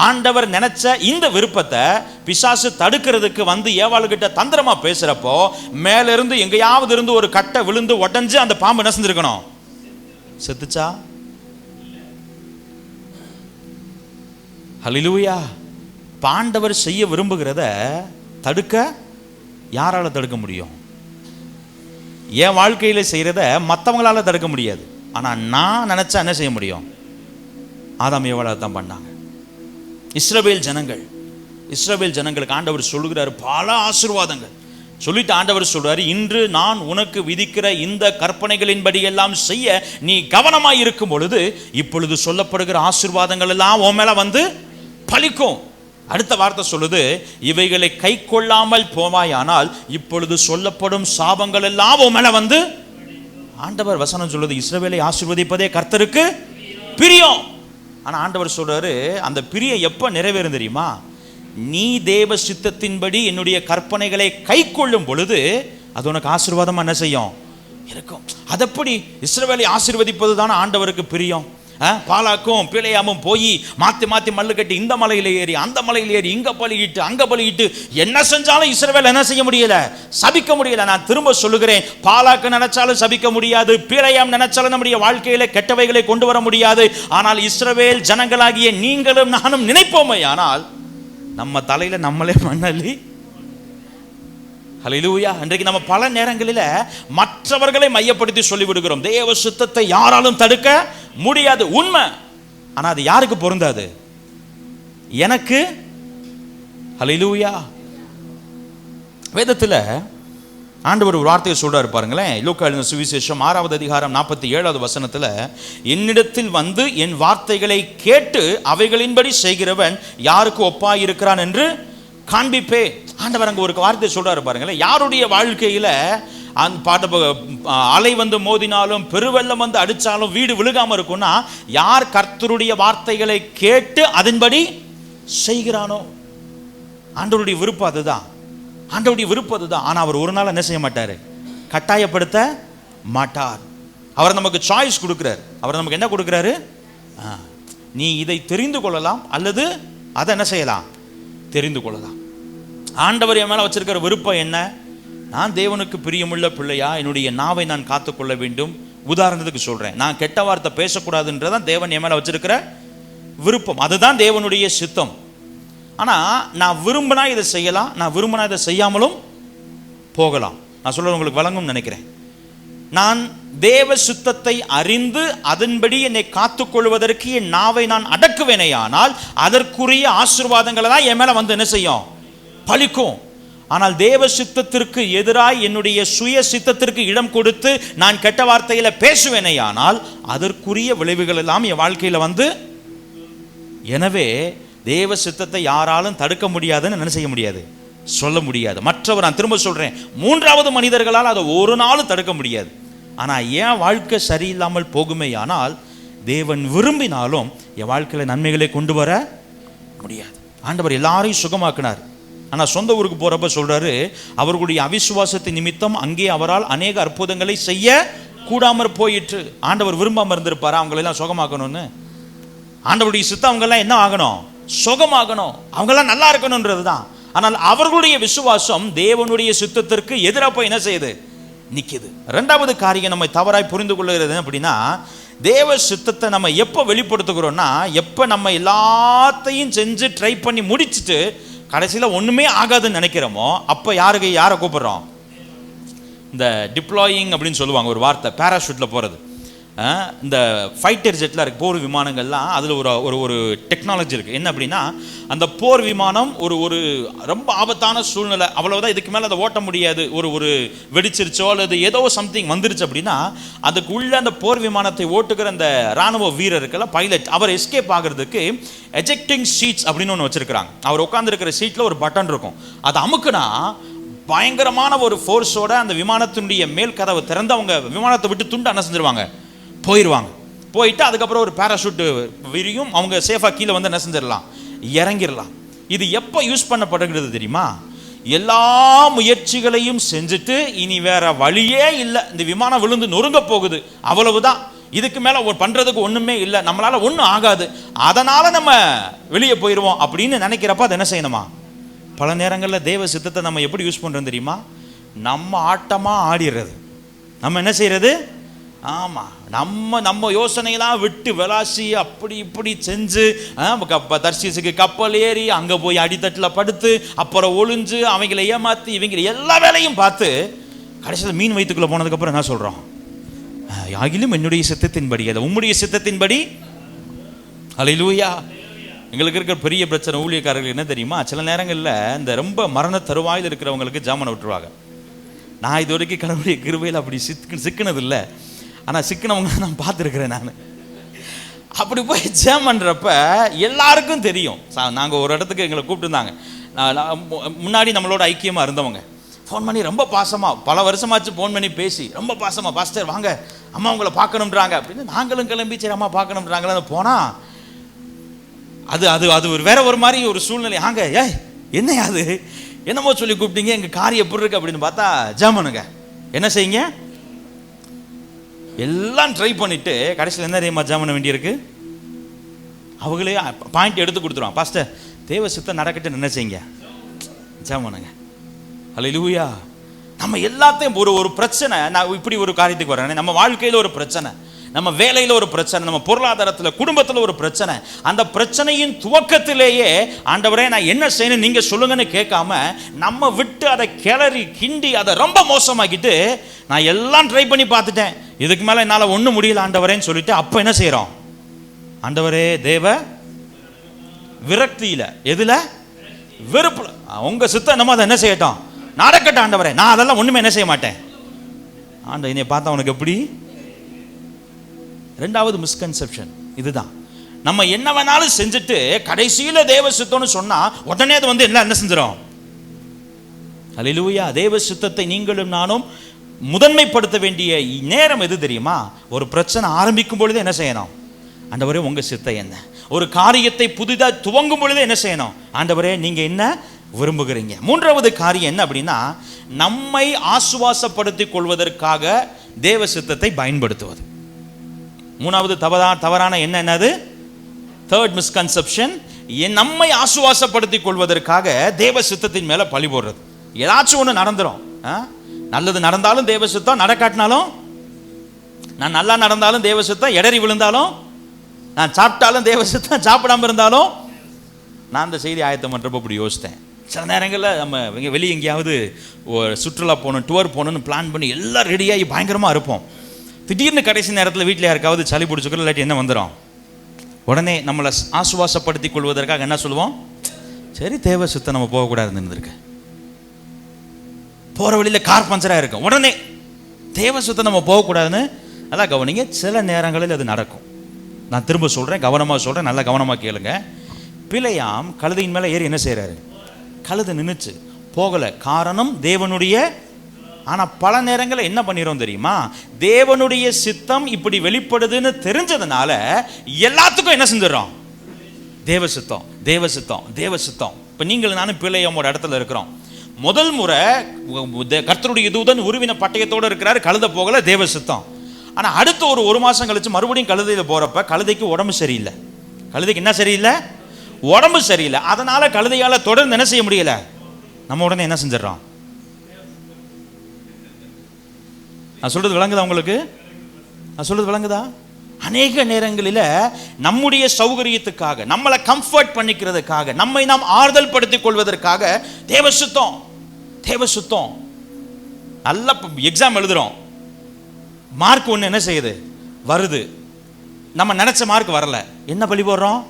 ஆண்டவர் நினைச்ச இந்த விருப்பத்தை பிசாசு தடுக்கிறதுக்கு வந்து ஏவாளுகிட்ட தந்திரமா பேசுறப்போ மேல இருந்து எங்கேயாவது இருந்து ஒரு கட்டை விழுந்து உடஞ்சு அந்த பாம்பு என்ன செஞ்சிருக்கணும்? செத்துச்சா? ஹல்லேலூயா. ஆண்டவர் செய்ய விரும்புகிறத தடுக்க யாரால தடுக்க முடியும்? என் வாழ்க்கையில செய்யறத மற்றவங்களால தடுக்க முடியாது. ஆனா நான் நினைச்சா என்ன செய்ய முடியும்? ஆதாம் ஏவாளால் தான் பண்ணாங்க. இஸ்ரவேல் ஜனங்களுக்கு ஆண்டவர் சொல்லுகிறார் பல ஆசீர்வாதங்கள் சொல்லிட்டு ஆண்டவர் சொல்றாரு, இன்று நான் உனக்கு விதிக்கிற இந்த கற்பனைகளின்படி எல்லாம் செய்ய நீ கவனமாய் இருக்கும் பொழுது இப்பொழுது சொல்லப்படுகிற ஆசீர்வாதங்கள் எல்லாம் உன் மேல வந்து பலிக்கும். அடுத்த வார்த்தை சொல்லுது, இவைகளை கை கொள்ளாமல் போவாயானால் இப்பொழுது சொல்லப்படும் சாபங்கள் எல்லாம் உன் மேல வந்து. ஆண்டவர் வசனம் சொல்லுது, இஸ்ரவேலை ஆசீர்வதிப்பதே கர்த்தருக்கு பிரியம். ஆனா ஆண்டவர் சொல்றாரு, அந்த பிரியம் எப்ப நிறைவேறும் தெரியுமா? நீ தேவ சித்தத்தின்படி என்னுடைய கற்பனைகளை கை கொள்ளும் பொழுது அது உனக்கு ஆசீர்வாதமா என்ன செய்யும்? இருக்கும். அதப்படி இஸ்ரவேலை ஆசீர்வதிப்பது தானே ஆண்டவருக்கு பிரியம். பாலாக்கும் பிழையாமும் போய் மாத்தி மாத்தி மல்லு கட்டி இந்த மலையில ஏறி அந்த மலையில ஏறி இங்க பலியிட்டு அங்க பலியிட்டு என்ன செஞ்சாலும் இஸ்ரவேல் என்ன செய்ய முடியல, சபிக்க முடியல. நான் திரும்ப சொல்லுகிறேன், பாலாக்கு நினைச்சாலும் சபிக்க முடியாது, பிழையாம் நினைச்சாலும் நம்முடைய வாழ்க்கையில கெட்டவைகளை கொண்டு வர முடியாது. ஆனால் இஸ்ரவேல் ஜனங்களாகிய நீங்களும் நானும் நினைப்போமே, ஆனால் நம்ம தலையில நம்மளே மண்ணள்ளி. ஹல்லேலூயா. இன்றைக்கு நம்ம பல நேரங்களில் மற்றவர்களை மையப்படுத்தி சொல்லிவிடுகிறோம். தேவ சித்தத்தை யாராலும் தடுக்க முடியாது, உண்மை. ஆனா அது யாருக்கு பொருந்தாது? எனக்கு. ஹல்லேலூயா. வேதத்தில் ஆண்டவர் ஒரு வார்த்தையை சொல்றாரு பாருங்களேன். லூக்கா எழுதின சுவிசேஷம் 6வது அதிகாரம் 47வது வசனத்தில், என்னிடத்தில் வந்து என் வார்த்தைகளை கேட்டு அவைகளின்படி செய்கிறவன் யாருக்கு ஒப்பாய் இருக்கிறான் என்று காண்பிப்பே. ஆண்டவர் அங்க ஒரு வார்த்தை சொல்றாரு பாருங்களேன். யாருடைய வாழ்க்கையில அந்த பாட்டு அலை வந்து மோதினாலும் பெருவெள்ளம் வந்து அடித்தாலும் வீடு விழுகாமல் இருக்கும்னா யார் கர்த்தருடைய வார்த்தைகளை கேட்டு அதன்படி செய்கிறானோ. ஆண்டவருடைய விருப்பம் அதுதான், ஆண்டவருடைய விருப்பம் அதுதான். ஆனால் அவர் ஒரு நாள் என்ன செய்ய மாட்டார், கட்டாயப்படுத்த மாட்டார். அவர் நமக்கு சாய்ஸ் கொடுக்குறார். அவர் நமக்கு என்ன கொடுக்குறாரு, நீ இதை தெரிந்து கொள்ளலாம் அல்லது அதை என்ன செய்யலாம், தெரிந்து கொள்ளலாம். ஆண்டவர் என் மேலே வச்சிருக்கிற விருப்பம் என்ன, நான் தேவனுக்கு பிரியமுள்ள பிள்ளையா என்னுடைய நாவை நான் காத்துக்கொள்ள வேண்டும். உதாரணத்துக்கு சொல்கிறேன், நான் கெட்ட வார்த்தை பேசக்கூடாதுன்றதான் தேவன் என் மேலே வச்சிருக்கிற விருப்பம், அதுதான் தேவனுடைய சித்தம். ஆனால் நான் விரும்பினா இதை செய்யலாம், நான் விரும்பினா இதை செய்யாமலும் போகலாம். நான் சொல்கிறது உங்களுக்கு வழங்கும் நினைக்கிறேன். நான் தேவ சுத்தத்தை அறிந்து அதன்படி என்னை காத்துக்கொள்வதற்கு என் நாவை நான் அடக்குவேனேயானால் அதற்குரிய ஆசீர்வாதங்களை தான் என் மேலே வந்து என்ன செய்யும், பலிக்கும். ஆனால் தேவ சித்தத்திற்கு எதிராய் என்னுடைய சுய சித்தத்திற்கு இடம் கொடுத்து நான் கெட்ட வார்த்தையில பேசுவேனேயானால் அதற்குரிய விளைவுகள் எல்லாம் என் வாழ்க்கையில் வந்து. எனவே தேவ சித்தத்தை யாராலும் தடுக்க முடியாதுன்னு என்ன செய்ய முடியாது, சொல்ல முடியாது. மற்றவர், நான் திரும்ப சொல்றேன், மூன்றாவது மனிதர்களால் அதை ஒரு நாளும் தடுக்க முடியாது. ஆனால் என் வாழ்க்கை சரியில்லாமல் போகுமே ஆனால் தேவன் விரும்பினாலும் என் வாழ்க்கையில் நன்மைகளை கொண்டு வர முடியாது. ஆண்டவர் எல்லாரையும் சுகமாக்கினார். ஆனால் சொந்த ஊருக்கு போகிறப்ப சொல்கிறாரு, அவர்களுடைய அவிசுவாசத்தின் நிமித்தம் அங்கே அவரால் அநேக அற்புதங்களை செய்ய கூடாமற் போயிற்று. ஆண்டவர் விரும்பாமல் இருந்திருப்பாரா அவங்களெல்லாம் சுகமாக்கணும்னு? ஆண்டவருடைய சித்தம் அவங்கெல்லாம் என்ன ஆகணும், சுகமாகணும், அவங்கெல்லாம் நல்லா இருக்கணுன்றது தான். ஆனால் அவர்களுடைய விசுவாசம் தேவனுடைய சித்தத்திற்கு எதிராக போய் என்ன செய்யுது, நிற்கிது. ரெண்டாவது காரியம் நம்ம தவறாய் புரிந்து கொள்ளுகிறது அப்படின்னா, தேவ சித்தத்தை நம்ம எப்போ வெளிப்படுத்துகிறோம்னா, எப்போ நம்ம எல்லாத்தையும் செஞ்சு ட்ரை பண்ணி முடிச்சுட்டு கடைசியில் ஒன்றுமே ஆகாதுன்னு நினைக்கிறோமோ அப்போ யாரை கூப்பிடுறோம், இந்த டிப்ளாயிங் அப்படின்னு சொல்லுவாங்க ஒரு வார்த்தை, பேராஷூட்டில் போகிறது. இந்த ஃபைட்டர் ஜெட்லாம் இருக்குது, போர் விமானங்கள்லாம், அதில் ஒரு டெக்னாலஜி இருக்குது. என்ன அப்படின்னா, அந்த போர் விமானம் ஒரு ரொம்ப ஆபத்தான சூழ்நிலை, அவ்வளோதான், இதுக்கு மேலே அதை ஓட்ட முடியாது, ஒரு வெடிச்சிருச்சோ அல்லது ஏதோ சம்திங் வந்துருச்சு அப்படின்னா அதுக்குள்ளே அந்த போர் விமானத்தை ஓட்டுகிற அந்த இராணுவ வீரருக்கெல்லாம் பைலட், அவர் எஸ்கேப் ஆகிறதுக்கு எஜெக்டிங் சீட்ஸ் அப்படின்னு ஒன்று வச்சுருக்கிறாங்க. அவர் உட்காந்துருக்கிற சீட்டில் ஒரு பட்டன் இருக்கும், அதை அமுக்குனா பயங்கரமான ஒரு ஃபோர்ஸோட அந்த விமானத்தினுடைய மேல் கதவை திறந்து அவங்க விமானத்தை விட்டு துண்டு என்ன செஞ்சிருவாங்க, போயிடுவாங்க. போயிட்டு அதுக்கப்புறம் ஒரு பேராஷூட்டு விரியும், அவங்க சேஃபாக கீழே வந்து என்ன செஞ்சிடலாம், இறங்கிடலாம். இது எப்போ யூஸ் பண்ணப்படுகிறது தெரியுமா, எல்லா முயற்சிகளையும் செஞ்சுட்டு இனி வேற வழியே இல்லை, இந்த விமானம் விழுந்து நொறுங்க போகுது, அவ்வளவுதான், இதுக்கு மேலே பண்ணுறதுக்கு ஒன்றுமே இல்லை, நம்மளால் ஒன்றும் ஆகாது, அதனால் நம்ம வெளியே போயிடுவோம் அப்படின்னு நினைக்கிறப்ப அதை என்ன செய்யணுமா. பல நேரங்களில் தேவ சித்தத்தை நம்ம எப்படி யூஸ் பண்ணுறோம் தெரியுமா, நம்ம ஆட்டமாக ஆடிடுறது, நம்ம என்ன செய்கிறது, ஆமாம், நம்ம யோசனையெல்லாம் விட்டு விளாசி அப்படி இப்படி செஞ்சு தர்சீசுக்கு கப்பல் ஏறி அங்கே போய் அடித்தட்டில் படுத்து அப்புறம் ஒளிஞ்சு அவங்களை ஏமாற்றி இவங்களை எல்லா வேலையும் பார்த்து கடைசியில் மீன் வயிற்றுக்குள்ளே போனதுக்கப்புறம் என்ன சொல்கிறோம், ஆகிலும் என்னுடைய சித்தத்தின்படி, அதை உம்முடைய சித்தத்தின்படி. அல்லேலூயா. எங்களுக்கு இருக்கிற பெரிய பிரச்சனை ஊழியக்காரர்கள் என்ன தெரியுமா, சில நேரங்களில் இந்த ரொம்ப மரண தருவாயில் இருக்கிறவங்களுக்கு ஜாமனை விட்டுருவாங்க. நான் இது வரைக்கும் கடவுளுடைய கிருபையில் அப்படி சிக்கினது இல்லை, ஆனால் சிக்கினவங்க நான் பார்த்துருக்குறேன். நான் அப்படி போய் ஜெபம் பண்ணுறப்ப எல்லாருக்கும் தெரியும். நாங்கள் ஒரு இடத்துக்கு எங்களை கூப்பிட்டுருந்தாங்க, முன்னாடி நம்மளோட ஐக்கியமாக இருந்தவங்க, ஃபோன் பண்ணி ரொம்ப பாசமாக பல வருஷமாச்சு ஃபோன் பண்ணி பேசி ரொம்ப பாசமாக, பாஸ்டர் வாங்க அம்மா உங்களை பார்க்கணுன்றாங்க அப்படின்னு. நாங்களும் கிளம்பி சரி அம்மா பார்க்கணுன்றாங்களே போனால் அது அது அது ஒரு வேற ஒரு மாதிரி ஒரு சூழ்நிலை. ஆங்க என்ன அது என்னமோ சொல்லி கூப்பிட்டீங்க, எங்கள் காரியம் எப்படி இருக்கு அப்படின்னு பார்த்தா ஜெபம்னுங்க. என்ன செய்யுங்க, எல்லாம் ட்ரை பண்ணிட்டு கடைசியில் என்ன தெரியுமா ஜெபம் பண்ண வேண்டியிருக்கு, அவங்களே பாயிண்ட் எடுத்து கொடுத்துருவாங்க. பாஸ்டர் தேவ சித்தம் நடக்கட்டு என்ன செய்யுங்க, ஜெபம் பண்ணுங்க. அல்லேலூயா. நம்ம எல்லாத்தையும் ஒரு பிரச்சனை, நான் இப்படி ஒரு காரியத்துக்கு வரேன், நம்ம வாழ்க்கையில் ஒரு பிரச்சனை, நம்ம வேலையில் ஒரு பிரச்சனை, நம்ம பொருளாதாரத்தில் குடும்பத்தில் ஒரு பிரச்சனை, அந்த பிரச்சனையின் துவக்கத்திலேயே ஆண்டவரே நான் என்ன செய்யணும் நீங்கள் சொல்லுங்கன்னு கேட்காம நம்ம விட்டு அதை கிளறி கிண்டி அதை ரொம்ப மோசமாக்கிட்டு நான் எல்லாம் ட்ரை பண்ணி பார்த்துட்டேன், இதுக்கு மேலே என்னால் ஒன்றும் முடியல ஆண்டவரேன்னு சொல்லிட்டு அப்போ என்ன செய்கிறோம், ஆண்டவரே தேவ விரக்தியில், எதில் வெறுப்பு, உங்கள் சித்தம் என்னமோ அதை என்ன செய்யட்டும் நடக்கட்டும் ஆண்டவரே, நான் அதெல்லாம் ஒன்றுமே என்ன செய்ய மாட்டேன். ஆண்டவர் என்னை பார்த்தா உனக்கு எப்படி. ரெண்டாவது மிஸ்கன்செப்ஷன் இதுதான், நம்ம என்ன வேணாலும் செஞ்சுட்டு கடைசியில் தேவ சித்தம்னு சொன்னால் உடனே அது வந்து எல்லாம் என்ன செஞ்சிடும். அல்லேலூயா. தேவ சித்தத்தை நீங்களும் நானும் முதன்மைப்படுத்த வேண்டிய நேரம் எது தெரியுமா? ஒரு பிரச்சனை ஆரம்பிக்கும் பொழுது என்ன செய்யணும்? ஆண்டவரே உங்க சித்தம் என்ன? ஒரு காரியத்தை புதிதாக துவங்கும் பொழுது என்ன செய்யணும்? ஆண்டவரே நீங்க என்ன விரும்புகிறீங்க? மூன்றாவது காரியம் என்ன அப்படின்னா, நம்மை ஆசுவாசப்படுத்திக் கொள்வதற்காக தேவ சித்தத்தை பயன்படுத்துவது. மூணாவது தவறான என்னது? தேர்ட் மிஸ்கன்செப்ஷன், நம்மை ஆசுவாசப்படுத்திக் கொள்வதற்காக தேவ சித்தத்தின் மேல பழி போடுறது. ஏதாச்சும் ஒன்று நடந்துரும், நல்லது நடந்தாலும் தேவ சித்தம், நடக்காட்டினாலும், நான் நல்லா நடந்தாலும் தேவ சித்தம், இடறி விழுந்தாலும், நான் சாப்பிட்டாலும் தேவ சித்தம், சாப்பிடாம இருந்தாலும். நான் அந்த செய்தி ஆயத்தம் பண்ணுறப்ப இப்படி யோசித்தேன். சில நேரங்களில் நம்ம வெளியே எங்கேயாவது சுற்றுலா போகணும், டூர் போகணுன்னு பிளான் பண்ணி எல்லாம் ரெடியாகி பயங்கரமாக இருப்போம். திடீர்னு கடைசி நேரத்தில் வீட்டில் யாருக்காவது சளி பிடிச்சிக்கிறோம், இல்லாட்டி என்ன வந்துடும், உடனே நம்மளை ஆசுவாசப்படுத்திக் கொள்வதற்காக என்ன சொல்லுவோம்? சரி தேவ சித்தம் நம்ம போகக்கூடாதுன்னு இருந்திருக்கு. போகிற வழியில் கார் பஞ்சராக இருக்கும், உடனே தேவ சித்தம் நம்ம போகக்கூடாதுன்னு. நல்லா கவனிங்க, சில நேரங்களில் அது நடக்கும். நான் திரும்ப சொல்கிறேன், கவனமாக சொல்கிறேன், நல்லா கவனமாக கேளுங்க. பிழையாம் கழுதையின் மேலே ஏறி என்ன செய்கிறாரு? கழுதை நின்றுச்சு, போகலை. காரணம் தேவனுடைய. ஆனால் பல நேரங்களில் என்ன பண்ணிடும் தெரியுமா? தேவனுடைய சித்தம் இப்படி வெளிப்படுதுன்னு தெரிஞ்சதுனால எல்லாத்துக்கும் என்ன செஞ்சிடறோம்? தேவ சித்தம், தேவ சித்தம், தேவ சித்தம். இப்போ நீங்கள் நானும் பிள்ளையோட இடத்துல இருக்கிறோம். முதல் முறை கர்த்தருடைய தூதன் உருவின பட்டயத்தோடு இருக்கிறாரு, கழுதை போகலை, தேவ சித்தம். ஆனால் அடுத்த ஒரு மாதம் கழிச்சு மறுபடியும் கழுதையில் போகிறப்ப கழுதைக்கு உடம்பு சரியில்லை. கழுதைக்கு என்ன சரியில்லை? உடம்பு சரியில்லை. அதனால கழுதையால் தொடர்ந்து என்ன செய்ய முடியல. நம்ம உடனே என்ன செஞ்சிடறோம்? நான் சொல்றது விளங்குதா உங்களுக்கு? நான் சொல்றது விளங்குதா? அநேக நேரங்களில் நம்முடைய சௌகரியத்துக்காக, நம்மளை கம்ஃபர்ட் பண்ணிக்கிறதுக்காக, நம்மை நாம் ஆறுதல் படுத்திக் கொள்வதற்காக தேவ சுத்தம், தேவ சுத்தம். நல்ல எக்ஸாம் எழுதுறோம், மார்க் ஒன்று என்ன செய்யுது? வருது. நம்ம நினைச்ச மார்க் வரல, என்ன பழி போடுறோம்?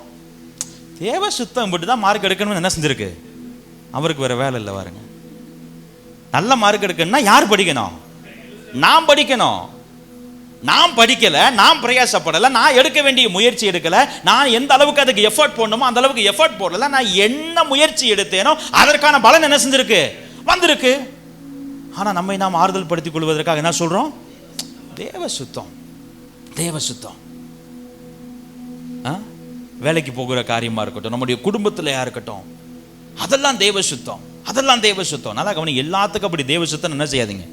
தேவ சுத்தம் விட்டு தான் மார்க் எடுக்கணும்னு என்ன செஞ்சிருக்கு? அவருக்கு வேற வேலை இல்லை. பாருங்க, நல்ல மார்க் எடுக்கணும்னா யார் படிக்கணும்? நாம் படிக்கணும். நாம் படிக்கல, நாம் பிரயாசப்படலை, நான் எடுக்க வேண்டிய முயற்சி எடுக்கல, நான் எந்த அளவுக்கு அதுக்கு எஃபர்ட் போடணுமோ அந்த அளவுக்கு எஃபர்ட் போடல. நான் என்ன முயற்சி எடுத்தேனோ அதற்கான பலன் என்ன செஞ்சிருக்கு? வந்திருக்கு. ஆனால் நம்மை நாம் ஆறுதல் படுத்திக் கொள்வதற்காக என்ன சொல்றோம்? தேவ சுத்தம், தேவ சுத்தம். வேலைக்கு போகிற காரியமா இருக்கட்டும், நம்முடைய குடும்பத்திலையா இருக்கட்டும், அதெல்லாம் தேவ சுத்தம், அதெல்லாம் தேவ சுத்தம். நல்லா கவனி, எல்லாத்துக்கும் அப்படி தேவ சுத்தம் என்ன செய்யாதீங்க.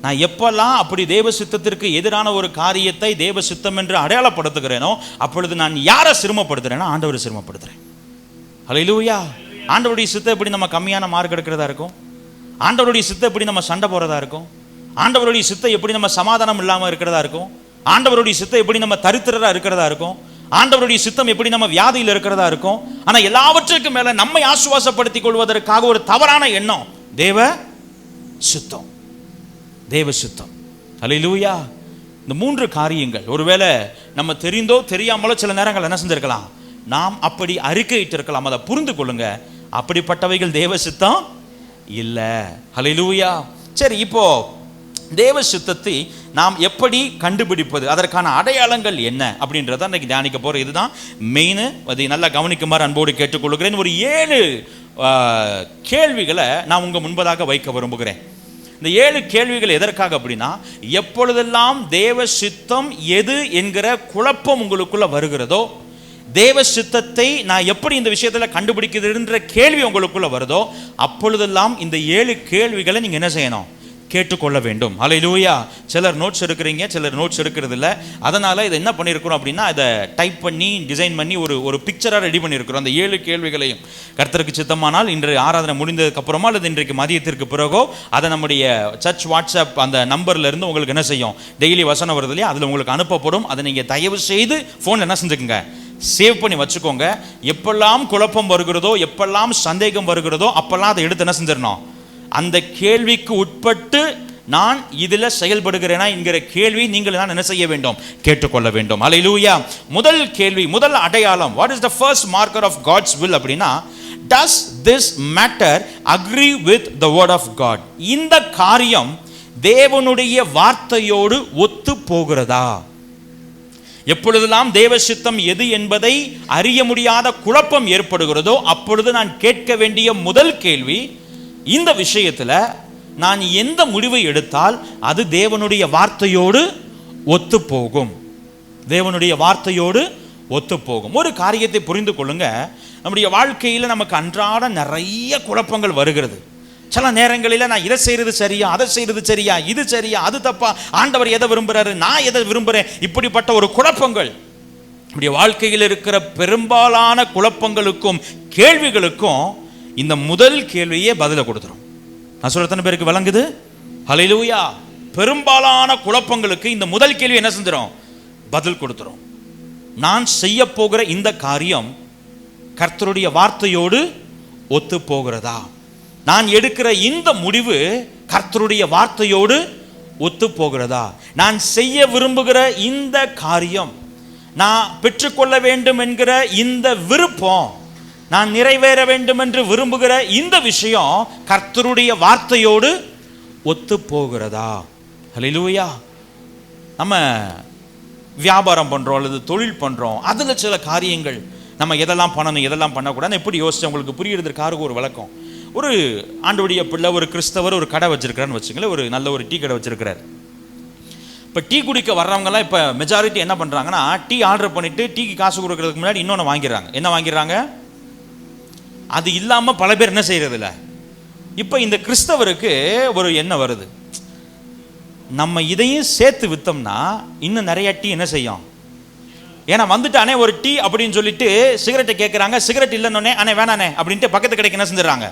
நான் எப்பெல்லாம் அப்படி தேவ சித்தத்திற்கு எதிரான ஒரு காரியத்தை தேவ சித்தம் என்று அடையாளப்படுத்துகிறேனோ அப்பொழுது நான் யாரை சிரமப்படுத்துறேனோ ஆண்டவரை சிரமப்படுத்துறேன். ஹல்லேலூயா. ஆண்டவருடைய சித்தம் எப்படி நம்ம கம்மியான மார்க் எடுக்கிறதா இருக்கும்? ஆண்டவருடைய சித்தம் எப்படி நம்ம சண்டை போறதா இருக்கும்? ஆண்டவருடைய சித்தம் எப்படி நம்ம சமாதானம் இல்லாமல் இருக்கிறதா இருக்கும்? ஆண்டவருடைய சித்தம் எப்படி நம்ம தரித்திரரா இருக்கிறதா இருக்கும்? ஆண்டவருடைய சித்தம் எப்படி நம்ம வியாதியில் இருக்கிறதா இருக்கும்? ஆனா எல்லாவற்றுக்கும் மேல நம்மை ஆசுவாசப்படுத்திக் கொள்வதற்காக ஒரு தவறான எண்ணம், தேவ சுத்தம், தேவ சுத்தம். ஹல்லேலூயா. இந்த மூன்று காரியங்கள் ஒருவேளை நம்ம தெரிந்தோ தெரியாமலோ சில நேரங்கள் என்ன செஞ்சிருக்கலாம், நாம் அப்படி அறிக்கையிட்டு இருக்கலாம். அதை புரிந்து கொள்ளுங்க, அப்படிப்பட்டவைகள் தேவ சித்தம் இல்லை. ஹல்லேலூயா. சரி, இப்போ தேவ சித்தத்தை நாம் எப்படி கண்டுபிடிப்பது, அதற்கான அடையாளங்கள் என்ன அப்படின்றத இன்னைக்கு தியானிக்க போறோம். இதுதான் மெயின். அதை நல்லா கவனிக்குமாறு அன்போடு கேட்டுக்கொள்கிறேன். ஒரு 7 கேள்விகளை நான் உங்க முன்பதாக வைக்க விரும்புகிறேன். இந்த 7 கேள்விகள் எதற்காக அப்படின்னா, எப்பொழுதெல்லாம் தேவ சித்தம் எது என்கிற குழப்பம் உங்களுக்குள்ள வருகிறதோ, தேவ சித்தத்தை நான் எப்படி இந்த விஷயத்தில் கண்டுபிடிக்கிறதுன்ற கேள்வி உங்களுக்குள்ள வருதோ, அப்பொழுதெல்லாம் இந்த 7 கேள்விகளை நீங்க என்ன செய்யணும்? கேட்டுக்கொள்ள வேண்டும். ஹல்லேலூயா. சிலர் நோட்ஸ் எடுக்கிறீங்க, சிலர் நோட்ஸ் எடுக்கிறது இல்லை. அதனால இதை என்ன பண்ணியிருக்கிறோம் அப்படின்னா, இதை டைப் பண்ணி டிசைன் பண்ணி ஒரு பிக்சராக ரெடி பண்ணியிருக்கிறோம். அந்த 7 கேள்விகளையும் கர்த்தருக்கு சித்தமானால் இன்று ஆராதனை முடிந்ததுக்கு அப்புறமா அல்லது இன்றைக்கு மதியத்திற்கு பிறகோ அதை நம்முடைய சர்ச் வாட்ஸ்அப் அந்த நம்பர்ல இருந்து உங்களுக்கு என்ன செய்யும், டெய்லி வசனம் வருது இல்லையா, அதில் உங்களுக்கு அனுப்பப்படும். அதை நீங்கள் தயவு செய்து ஃபோனில் என்ன செஞ்சுக்கோங்க, சேவ் பண்ணி வச்சுக்கோங்க. எப்பெல்லாம் குழப்பம் வருகிறதோ, எப்பெல்லாம் சந்தேகம் வருகிறதோ, அப்பெல்லாம் அதை எடுத்து என்ன செஞ்சிடணும், அந்த கேள்விக்கு உட்பட்டு நான் இதில் செயல்படுகிறேனா என்கிற கேள்வி நீங்கள் தான் என்ன செய்ய வேண்டும், கேட்டுக்கொள்ள வேண்டும். ஹல்லேலூயா. முதல் கேள்வி, முதல் அடையாளம், what is the first marker of God's will அப்படின்னா, does this matter agree with the word of God? இந்த காரியம் தேவனுடைய வார்த்தையோடு ஒத்து போகிறதா? எப்பொழுதெல்லாம் தேவ சித்தம் எது என்பதை அறிய முடியாத குழப்பம் ஏற்படுகிறதோ அப்பொழுது நான் கேட்க வேண்டிய முதல் கேள்வி, இந்த விஷயத்தில் நான் எந்த முடிவை எடுத்தால் அது தேவனுடைய வார்த்தையோடு ஒத்து போகும். தேவனுடைய வார்த்தையோடு ஒத்து போகும். ஒரு காரியத்தை புரிந்து கொள்ளுங்க, நம்முடைய வாழ்க்கையில் நமக்கு அன்றாட நிறைய குழப்பங்கள் வருகிறது. சில நேரங்களில் நான் இதை செய்யறது சரியா, அதை செய்யறது சரியா, இது சரியா, அது தப்பா, ஆண்டவர் எதை விரும்புறாரு, நான் எதை விரும்புறேன், இப்படிப்பட்ட ஒரு குழப்பங்கள். நம்முடைய வாழ்க்கையில் இருக்கிற பெரும்பாலான குழப்பங்களுக்கும் கேள்விகளுக்கும் இந்த முதல் கேள்வியே பதிலை கொடுத்துரும். நான் சொல்ல எத்தனை பேருக்கு விளங்குது? ஹல்லேலூயா. பெரும்பாலான குழப்பங்களுக்கு இந்த முதல் கேள்வி என்ன செஞ்சிடும்? பதில் கொடுத்துரும். நான் செய்ய போகிற இந்த காரியம் கர்த்தருடைய வார்த்தையோடு ஒத்து போகிறதா? நான் எடுக்கிற இந்த முடிவு கர்த்தருடைய வார்த்தையோடு ஒத்து போகிறதா? நான் செய்ய விரும்புகிற இந்த காரியம், நான் பெற்றுக்கொள்ள வேண்டும் என்கிற இந்த விருப்பம், நான் நிறைவேற வேண்டும் என்று விரும்புகிற இந்த விஷயம் கர்த்தருடைய வார்த்தையோடு ஒத்து போகிறதா? ஹல்லேலூயா. நம்ம வியாபாரம் பண்ணுறோம் அல்லது தொழில் பண்ணுறோம், அதில் சில காரியங்கள் நம்ம எதெல்லாம் பண்ணணும் எதெல்லாம் பண்ணக்கூடாது எப்படி யோசிச்சு உங்களுக்கு புரியுறதுக்காக ஒரு விளக்கம். ஒரு ஆண்டவருடைய பிள்ளை, ஒரு கிறிஸ்தவர் ஒரு கடை வச்சிருக்கிறான்னு வச்சுங்களேன், ஒரு நல்ல ஒரு டீ கடை வச்சிருக்கிறார். இப்போ டீ குடிக்க வர்றவங்கலாம் இப்போ மெஜாரிட்டி என்ன பண்ணுறாங்கன்னா, டீ ஆர்டர் பண்ணிவிட்டு டீக்கு காசு கொடுக்கறதுக்கு முன்னாடி இன்னொன்று வாங்கிடுறாங்க. என்ன வாங்கிடுறாங்க? அது இல்லாமல் பல பேர் என்ன செய்யறதில்ல. இப்போ இந்த கிறிஸ்தவருக்கு ஒரு எண்ணம் வருது, நம்ம இதையும் சேர்த்து விற்றோம்னா இன்னும் நிறைய டீ என்ன செய்யும். ஏன்னா வந்துட்டானே ஒரு டீ அப்படின்னு சொல்லிட்டு சிகரெட்டை கேட்குறாங்க, சிகரெட் இல்லைன்னொன்னே அண்ணே வேணானே அப்படின்ட்டு பக்கத்து கடைக்கு என்ன செஞ்சிடறாங்க.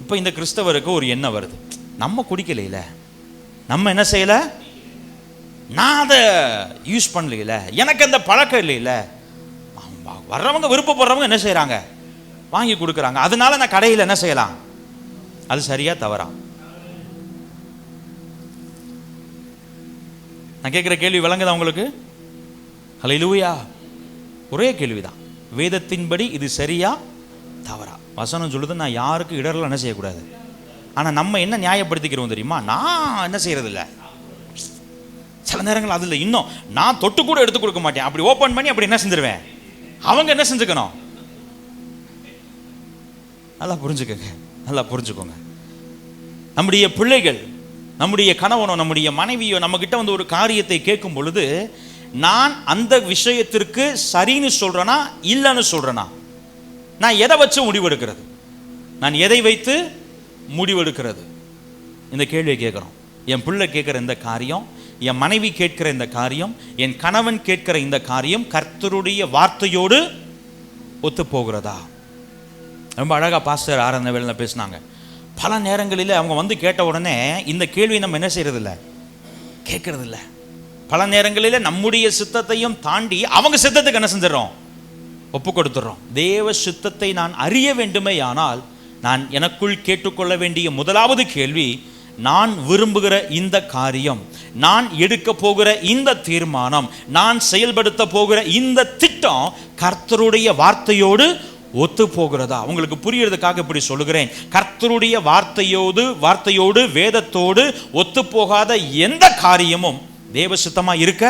இப்போ இந்த கிறிஸ்தவருக்கு ஒரு எண்ணம் வருது, நம்ம குடிக்கலையில, நம்ம என்ன செய்யலை, நான் அதை யூஸ் பண்ணல, எனக்கு அந்த பழக்கம் இல்லையில, வர்றவங்க விருப்பப்படுறவங்க என்ன செய்கிறாங்க, வாங்கி கொடுக்குறாங்க, அதனால நான் கடையில் என்ன செய்யலாம். அது சரியா தவறா? நான் கேட்குற கேள்வி விளங்குதா உங்களுக்கு? ஹல்லேலூயா. ஒரே கேள்விதான், வேதத்தின்படி இது சரியா தவறா? வசனம் சொல்லுது நான் யாருக்கு இடரெல்லாம் என்ன செய்யக்கூடாது. ஆனால் நம்ம என்ன நியாயப்படுத்திக்கிறோம் தெரியுமா? நான் என்ன செய்யறதில்ல, சில நேரங்கள் அதில் இன்னும் நான் தொட்டு கூட எடுத்து கொடுக்க மாட்டேன், அப்படி ஓப்பன் பண்ணி அப்படி என்ன செஞ்சிருவேன். அவங்க என்ன செஞ்சுக்கணும், நல்லா புரிஞ்சுக்கோங்க, நல்லா புரிஞ்சுக்கோங்க. நம்முடைய பிள்ளைகள், நம்முடைய கணவனோ நம்முடைய மனைவியோ நம்மக்கிட்ட வந்து ஒரு காரியத்தை கேட்கும் பொழுது, நான் அந்த விஷயத்திற்கு சரின்னு சொல்கிறேனா இல்லைன்னு சொல்கிறேனா, நான் எதை வச்சு முடிவெடுக்கிறது, நான் எதை வைத்து முடிவெடுக்கிறது, இந்த கேள்வியை கேட்குறோம். என் பிள்ளை கேட்குற இந்த காரியம், என் மனைவி கேட்கிற இந்த காரியம், என் கணவன் கேட்கிற இந்த காரியம் கர்த்தருடைய வார்த்தையோடு ஒத்து போகிறதா? ரொம்ப அழகாக பாஸ்டர் ஆராதனை வேளையில் பேசினாங்க. பல நேரங்களில் அவங்க வந்து கேட்ட உடனே இந்த கேள்வி நம்ம என்ன செய்யறதில்ல, கேட்கறதில்ல. பல நேரங்களில் நம்முடைய சித்தத்தையும் தாண்டி அவங்க சித்தத்துக்கு என்ன செஞ்சிடறோம், ஒப்பு கொடுத்துடுறோம். தேவ சித்தத்தை நான் அறிய வேண்டுமே ஆனால் நான் எனக்குள் கேட்டுக்கொள்ள வேண்டிய முதலாவது கேள்வி, நான் விரும்புகிற இந்த காரியம், நான் எடுக்க போகிற இந்த தீர்மானம், நான் செயல்படுத்த போகிற இந்த திட்டம் கர்த்தருடைய வார்த்தையோடு ஒத்து போகிறதா? உங்களுக்கு புரியறதுக்காக இப்படி சொல்லுகிறேன். கர்த்தருடைய வார்த்தையோடு வேதத்தோடு ஒத்து போகாத எந்த காரியமும் தேவ சித்தமா இருக்க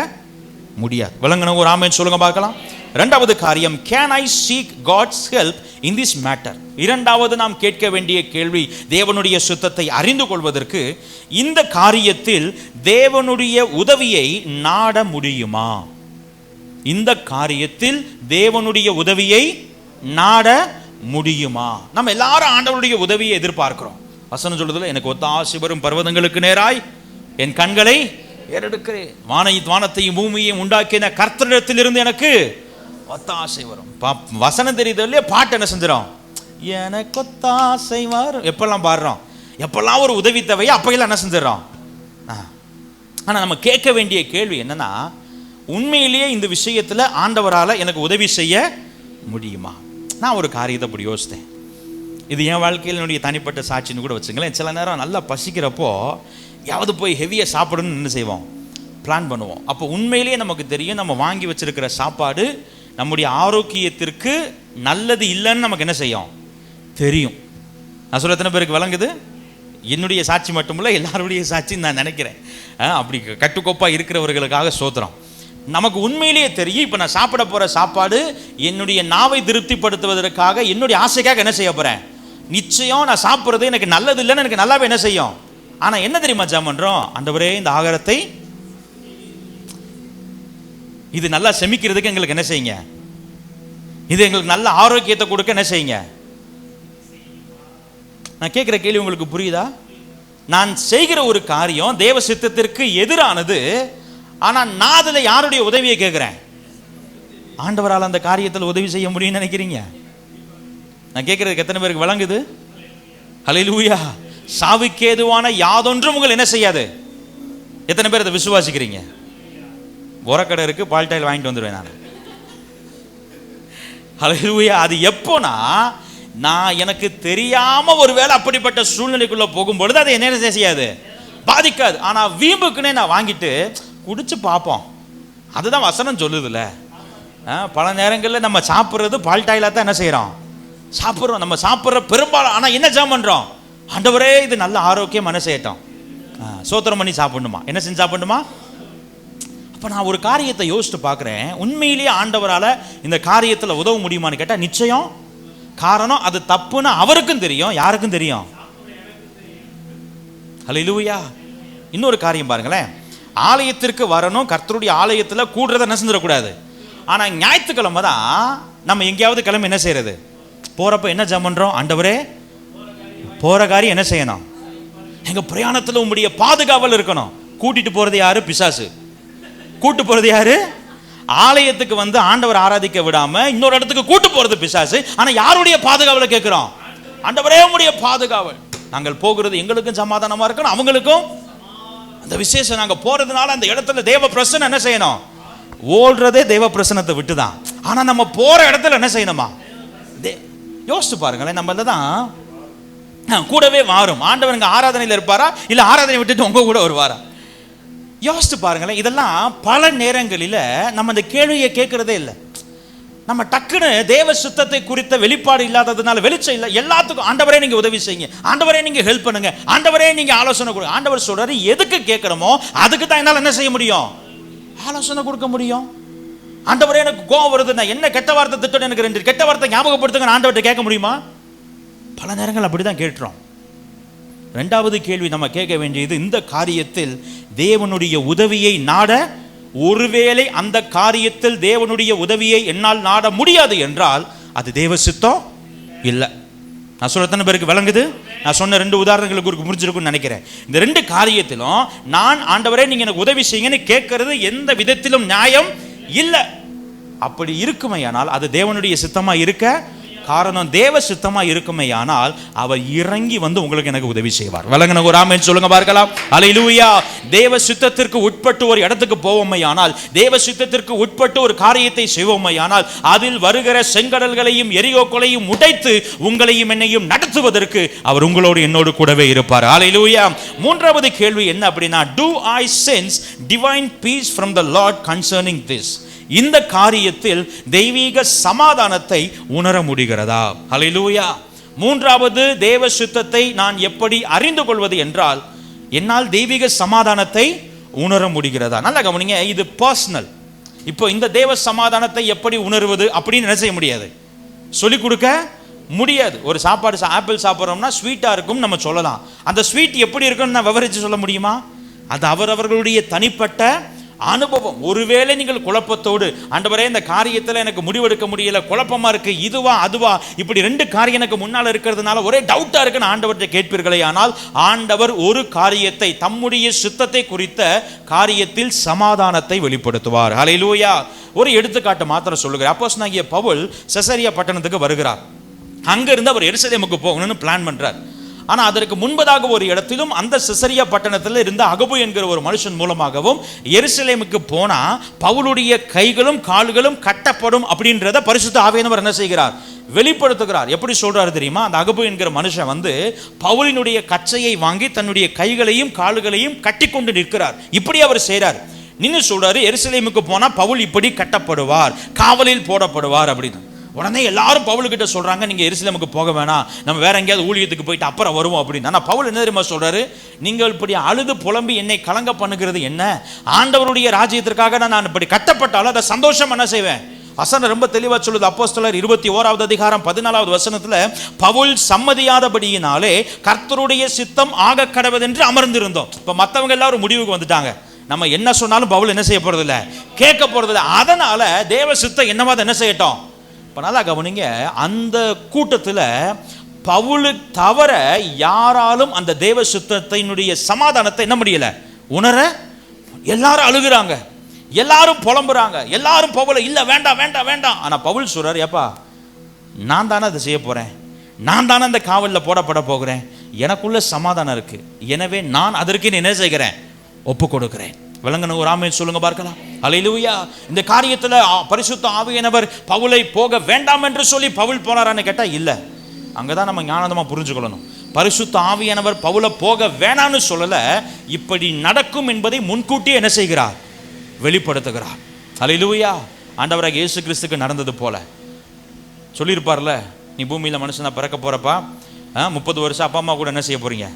முடியாது. விளங்கணும் ஒரு ஆமென் சொல்லுங்க பார்க்கலாம். இரண்டாவது காரியம், can I seek God's help in this matter? இரண்டாவது நாம் கேட்க வேண்டிய கேள்வி, தேவனுடைய சித்தத்தை அறிந்து கொள்வதற்கு இந்த காரியத்தில் தேவனுடைய உதவியை நாட முடியுமா? இந்த காரியத்தில் தேவனுடைய உதவியை நாட முடியுமா? நம்ம எல்லாரும் ஆண்டவருடைய உதவியை எதிர்பார்க்கிறோம். வசனம் சொல்லுதுல, எனக்கு ஒத்தாசை வரும் பர்வதங்களுக்கு நேராய் என் கண்களை ஏறெடுக்கிறேன், வானத்தையும் பூமியையும் உண்டாக்கின கர்த்தரிடத்திலிருந்து எனக்கு ஒத்தாசை வரும். வசனம் தெரியுது இல்லையா? பாட்டு என்ன செஞ்சிடும், எனக்கு ஒத்தாசை வரும். எப்பெல்லாம் பாடுறோம், எப்பெல்லாம் ஒரு உதவி தேவையோ அப்பெல்லாம் என்ன செஞ்சிடறோம். ஆனால் நம்ம கேட்க வேண்டிய கேள்வி என்னன்னா, உண்மையிலேயே இந்த விஷயத்தில் ஆண்டவரால் எனக்கு உதவி செய்ய முடியுமா? நான் ஒரு காரியத்தை அப்படி யோசித்தேன். இது என் வாழ்க்கையில் என்னுடைய தனிப்பட்ட சாட்சின்னு கூட வச்சுங்களேன். சில நேரம் நல்லா பசிக்கிறப்போ யாவது போய் ஹெவியாக சாப்பிடணும்னு என்ன செய்வோம், பிளான் பண்ணுவோம். அப்போ உண்மையிலேயே நமக்கு தெரியும், நம்ம வாங்கி வச்சிருக்கிற சாப்பாடு நம்முடைய ஆரோக்கியத்திற்கு நல்லது இல்லைன்னு நமக்கு என்ன செய்யும், தெரியும். நான் சொல்ல எத்தனை பேருக்கு விளங்குது? என்னுடைய சாட்சி மட்டுமில்லை, எல்லாருடைய சாட்சின்னு நான் நினைக்கிறேன். அப்படி கட்டுக்கோப்பாக இருக்கிறவர்களுக்காக சோத்திரம். நமக்கு உண்மையிலேயே தெரியும், இப்போ நான் சாப்பிட போகிற சாப்பாடு என்னுடைய நாவை திருப்திப்படுத்துவதற்காக, என்னுடைய ஆசைக்காக என்ன செய்ய போகிறேன். நிச்சயம் நான் சாப்பிட்றது எனக்கு நல்லது இல்லைன்னு எனக்கு நல்லாவே என்ன செய்யும், ஆனா என்ன தெரியுமா ஜெபம் பண்றோம்? ஆண்டவரே இந்த ஆகாரத்தை இது நல்லா செமிக்கிறதுக்கு எங்களுக்கு என்ன செய்யுங்க, இது எங்களுக்கு நல்ல ஆரோக்கியத்தை கொடுக்க என்ன செய்யுங்க. நான் கேட்கிற கேள்வி உங்களுக்கு புரியுதா? நான் செய்கிற ஒரு காரியம் தேவ சித்தத்திற்கு எதிரானது. ஆனா நான் அதுல யாருடைய உதவியை கேட்கிறேன்? ஆண்டவரால் அந்த காரியத்தில் உதவி செய்ய முடியும்னு நினைக்கிறீங்க? நான் கேட்கறதுக்கு எத்தனை பேருக்கு விளங்குது? ஹல்லேலூயா. சாவுக்கு ஏதுவான யாதொன்றும் உங்களை என்ன செய்யாது. எத்தனை பேர் அதை விசுவாசிக்கிறீங்க? உரக்கடை இருக்கு, பால்டாயில் வாங்கிட்டு வந்துடுவேன் நான். ஹல்லேலூயா. அது எப்போனா, நான் எனக்கு தெரியாம ஒருவேளை அப்படிப்பட்ட சூழ்நிலைக்குள்ள போகும்பொழுது அதை என்ன செய்யாது, பாதிக்காது. ஆனா வீம்புக்குன்னே நான் வாங்கிட்டு குடிச்சு பார்ப்போம், அதுதான் வசனம் சொல்லுதுல்ல. பல நேரங்களில் நம்ம சாப்பிட்றது பால்டாயிலா தான் என்ன செய்யறோம், சாப்பிட்றோம். நம்ம சாப்பிட்ற பெரும்பாலும் ஆனா என்ன ஜெபம் பண்றோம்? ஆண்டவரே இது நல்ல ஆரோக்கியம் என்ன செய்யட்டும், சோத்திரம் பண்ணி சாப்பிடணுமா, என்ன செஞ்சு சாப்பிடணுமா. அப்ப நான் ஒரு காரியத்தை யோசித்து பார்க்கிறேன், உண்மையிலேயே ஆண்டவரால இந்த காரியத்துல உதவ முடியுமான்னு கேட்டா நிச்சயம். காரணம் அது தப்புன்னு அவருக்கும் தெரியும், யாருக்கும் தெரியும். ஹல்லேலூயா. இன்னொரு காரியம் பாருங்களேன், ஆலயத்திற்கு வரணும், கர்த்தருடைய ஆலயத்துல கூடுறத என்ன செஞ்சிடக்கூடாது. ஆனா ஞாயிற்றுக்கிழமை தான் நம்ம எங்கேயாவது கிளம்பி என்ன செய்யறது, போறப்ப என்ன ஜெபம் பண்றோம்? ஆண்டவரே போற காரியம் என்ன செய்யணும், எங்க பிரயாணத்துல உங்களுடைய பாதுகாவல் இருக்கணும். கூட்டிட்டு போறது யாரு? பிசாசு. கூட்டு போறது யாரு? ஆலயத்துக்கு வந்து ஆண்டவர் ஆராதிக்க விடாம இன்னொரு இடத்துக்கு கூட்டு போறது பிசாசு. ஆனா யாருடைய பாதுகாவலை கேட்கிறோம்? ஆண்டவரே உம்முடைய பாதுகாவல். நாங்கள் போகிறது எங்களுக்கும் சமாதானமா இருக்கணும், அவங்களுக்கும். அந்த விசேஷம் நாங்க போறதுனால அந்த இடத்துல தேவ பிரசன்னம் என்ன செய்யணும், ஓடுறதே தேவ பிரசன்னத்தை விட்டுதான். ஆனா நம்ம போற இடத்துல என்ன செய்யணுமா, யோசிச்சு பாருங்களேன். நம்ம தான் கூடவே மாறும். ஆண்டவர் இங்க ஆராதனையில் இருப்பாரா, இல்ல ஆராதனை விட்டுட்டு உங்க கூட வருவாரா? யோசிச்சு பாருங்களேன். இதெல்லாம் பல நேரங்களில் நம்ம இந்த கேள்வியை கேட்கறதே இல்லை. நம்ம டக்குன்னு தேவ சுத்தத்தை குறித்த வெளிப்பாடு இல்லாததுனால, வெளிச்சம் இல்லை, எல்லாத்துக்கும் ஆண்டவரே நீங்க உதவி செய்யுங்க, ஆண்டவரே நீங்க ஹெல்ப் பண்ணுங்க, ஆண்டவரே நீங்க ஆலோசனை கொடுங்க. ஆண்டவர் சொல்றாரு, எதுக்கு கேட்கிறோமோ அதுக்கு தான் என்னால் என்ன செய்ய முடியும், ஆலோசனை கொடுக்க முடியும். ஆண்டவரே எனக்கு கோவம் வருது, நான் என்ன கெட்ட வார்த்தை திட்டம், எனக்கு 2 கெட்ட வார்த்தை ஞாபகப்படுத்துங்க, ஆண்டவர்கிட்ட கேட்க முடியுமா? பல நேரங்கள் அப்படிதான் கேட்டுறோம். 2வது கேள்வி நம்ம கேட்க வேண்டியது, இந்த காரியத்தில் தேவனுடைய உதவியை நாட, ஒருவேளை அந்த காரியத்தில் தேவனுடைய உதவியை என்னால் நாட முடியாது என்றால் அது தேவ சித்தம் இல்லை. நான் சொல்ல எத்தனை பேருக்கு விளங்குது? நான் சொன்ன 2 உதாரணங்களுக்கு புரிஞ்சிருக்கும்னு நினைக்கிறேன். இந்த 2 காரியத்திலும் நான் ஆண்டவரே நீங்க எனக்கு உதவி செய்யுங்கன்னு கேட்கறது எந்த விதத்திலும் நியாயம் இல்லை. அப்படி இருக்குமையானால் அது தேவனுடைய சித்தமா இருக்க. காரணம் தேவ சித்தமா இருக்குமே ஆனால் அவர் இறங்கி வந்து உங்களுக்கு எனக்கு உதவி செய்வார். வழங்கின ஒரு ஆமென் சொல்லுங்க பார்க்கலாம். அல்லேலூயா. தேவ சித்தத்திற்கு உட்பட்டு ஒரு இடத்துக்கு போவோமையானால், தேவ சித்தத்திற்கு உட்பட்டு ஒரு காரியத்தை செய்வோமையானால், அதில் வருகிற செங்கடல்களையும் எரிகோக்களையும் உடைத்து உங்களையும் என்னையும் நடத்துவதற்கு அவர் உங்களோடு என்னோடு கூடவே இருப்பார். அல்லேலூயா. 3வது கேள்வி என்ன அப்படின்னா, do I sense divine peace from the Lord concerning this? இந்த காரியத்தில் தெய்வீக சமாதானத்தை உணர முடிகிறதா? ஹல்லேலூயா. 3வது தேவ சித்தத்தை நான் எப்படி அறிந்து கொள்வது என்றால், என்னால் தெய்வீக சமாதானத்தை உணர முடிகிறதா? நல்லா கவனிங்க, இது பர்சனல். இப்போ இந்த தேவ சமாதானத்தை எப்படி உணர்வது அப்படின்னு என்ன செய்ய முடியாது, சொல்லிக் கொடுக்க முடியாது. ஒரு சாப்பாடு ஆப்பிள் சாப்பிட்றோம்னா ஸ்வீட்டா இருக்கும் நம்ம சொல்லலாம். அந்த ஸ்வீட் எப்படி இருக்குன்னு நான் விவரிச்சு சொல்ல முடியுமா? அது அவரவர்களுடைய தனிப்பட்ட அனுபவம். ஒருவேளை நீங்கள் குழப்பத்தோடு, ஆண்டவரே இந்த காரியத்தில் எனக்கு முடிவெடுக்க முடியல, குழப்பமா இருக்கு, இதுவா அதுவா, இப்படி 2 காரியம் எனக்கு முன்னால் இருக்கிறதுனால ஒரே டவுட்டா இருக்குன்னு ஆண்டவர்கிட்ட கேட்பீர்களே, ஆனால் ஆண்டவர் ஒரு காரியத்தை, தம்முடைய சித்தத்தை குறித்த காரியத்தில் சமாதானத்தை வெளிப்படுத்துவார். ஹல்லேலூயா. ஒரு எடுத்துக்காட்டு மாத்திரம் சொல்லுகிறேன். அப்போஸ்தலனாகிய பவுல் செசரியா பட்டணத்துக்கு வருகிறார். அங்கிருந்து அவர் எருசலேமுக்கு போகணும்னு பிளான் பண்றார். ஆனா அதற்கு முன்பதாக ஒரு இடத்திலும் அந்த செசரியா பட்டணத்தில் இருந்த அகபு என்கிற ஒரு மனுஷன் மூலமாகவும் எருசலேமுக்கு போனா பவுலுடைய கைகளும் கால்களும் கட்டப்படும் அப்படின்றத பரிசுத்த ஆவியானவர் என்ன செய்கிறார், வெளிப்படுத்துகிறார். எப்படி சொல்றாரு தெரியுமா? அந்த அகபு என்கிற மனுஷன் வந்து பவுலினுடைய கச்சையை வாங்கி தன்னுடைய கைகளையும் கால்களையும் கட்டி கொண்டு நிற்கிறார். இப்படி அவர் செய்கிறார். நின்று சொல்றாரு, எருசலேமுக்கு போனா பவுல் இப்படி கட்டப்படுவார், காவலில் போடப்படுவார் அப்படின்னு. உடனே எல்லாரும் பவுலுக்கிட்ட சொல்றாங்க, நீங்க எருசலேமுக்கு போக வேணாம், நம்ம வேற எங்கேயாவது ஊழியத்துக்கு போயிட்டு அப்புறம் வருவோம் அப்படின்னு. ஆனா பவுல் என்ன தெரியுமா சொல்றாரு, நீங்கள் இப்படி அழுது புலம்பி என்னை கலங்க பண்ணுகிறது என்ன? ஆண்டவருடைய ராஜ்யத்திற்காக நான் இப்படி கட்டப்பட்டாலும் அதை சந்தோஷம் என்ன செய்வேன், வசனம் ரொம்ப தெளிவா சொல்லுது. அப்போஸ்தலர் 21வது அதிகாரம் 14வது வசனத்துல, பவுல் சம்மதியாதபடியினாலே கர்த்தருடைய சித்தம் ஆக கடவதென்று அமர்ந்திருந்தோம். இப்ப மத்தவங்க எல்லாரும் முடிவுக்கு வந்துட்டாங்க, நம்ம என்ன சொன்னாலும் பவுல் என்ன செய்ய போறது இல்ல, கேட்க போறது இல்ல. அதனால தேவ சித்தம் என்னவா என்ன செய்யட்டும். இப்ப நல்லா கவனிங்க, அந்த கூட்டத்துல பவுலு தவிர யாராலும் அந்த தேவ சித்தத்தினுடைய சமாதானத்தை என்ன முடியல உணர. எல்லாரும் அழுகுறாங்க, எல்லாரும் புலம்புறாங்க, எல்லாரும் பவுல இல்ல வேண்டாம் வேண்டாம் வேண்டாம். ஆனா பவுல் சொல்றாரு, ஏப்பா நான் தானே அதை செய்ய போறேன், நான் தானே அந்த காவலில் போடப்பட போகிறேன், எனக்குள்ள சமாதானம் இருக்கு, எனவே நான் அதற்கு என்ன செய்கிறேன், ஒப்பு கொடுக்கிறேன். விளங்கணும் ஒரு ஆமென் சொல்லுங்க பார்க்கலாம். அல்லேலூயா. இந்த காரியத்துல பரிசுத்த ஆவியானவர் பவுலை போக வேண்டாம் என்று சொல்லி பவுல் போனாரான்னு கேட்டா இல்ல. அங்கதான் நம்ம ஞானமா புரிஞ்சுக்கொள்ளணும். பரிசுத்த ஆவியானவர் பவுலை போக வேணான்னு சொல்லல, இப்படி நடக்கும் என்பதை முன்கூட்டியே என்ன செய்கிறார், வெளிப்படுத்துகிறார். அல்லேலூயா. ஆண்டவராகிய இயேசு கிறிஸ்துக்கு நடந்தது போல சொல்லியிருப்பார்ல, நீ பூமியில மனுஷனா பிறக்க போறப்பா 30 வருஷம் அப்பா அம்மா கூட என்ன செய்ய போறீங்க,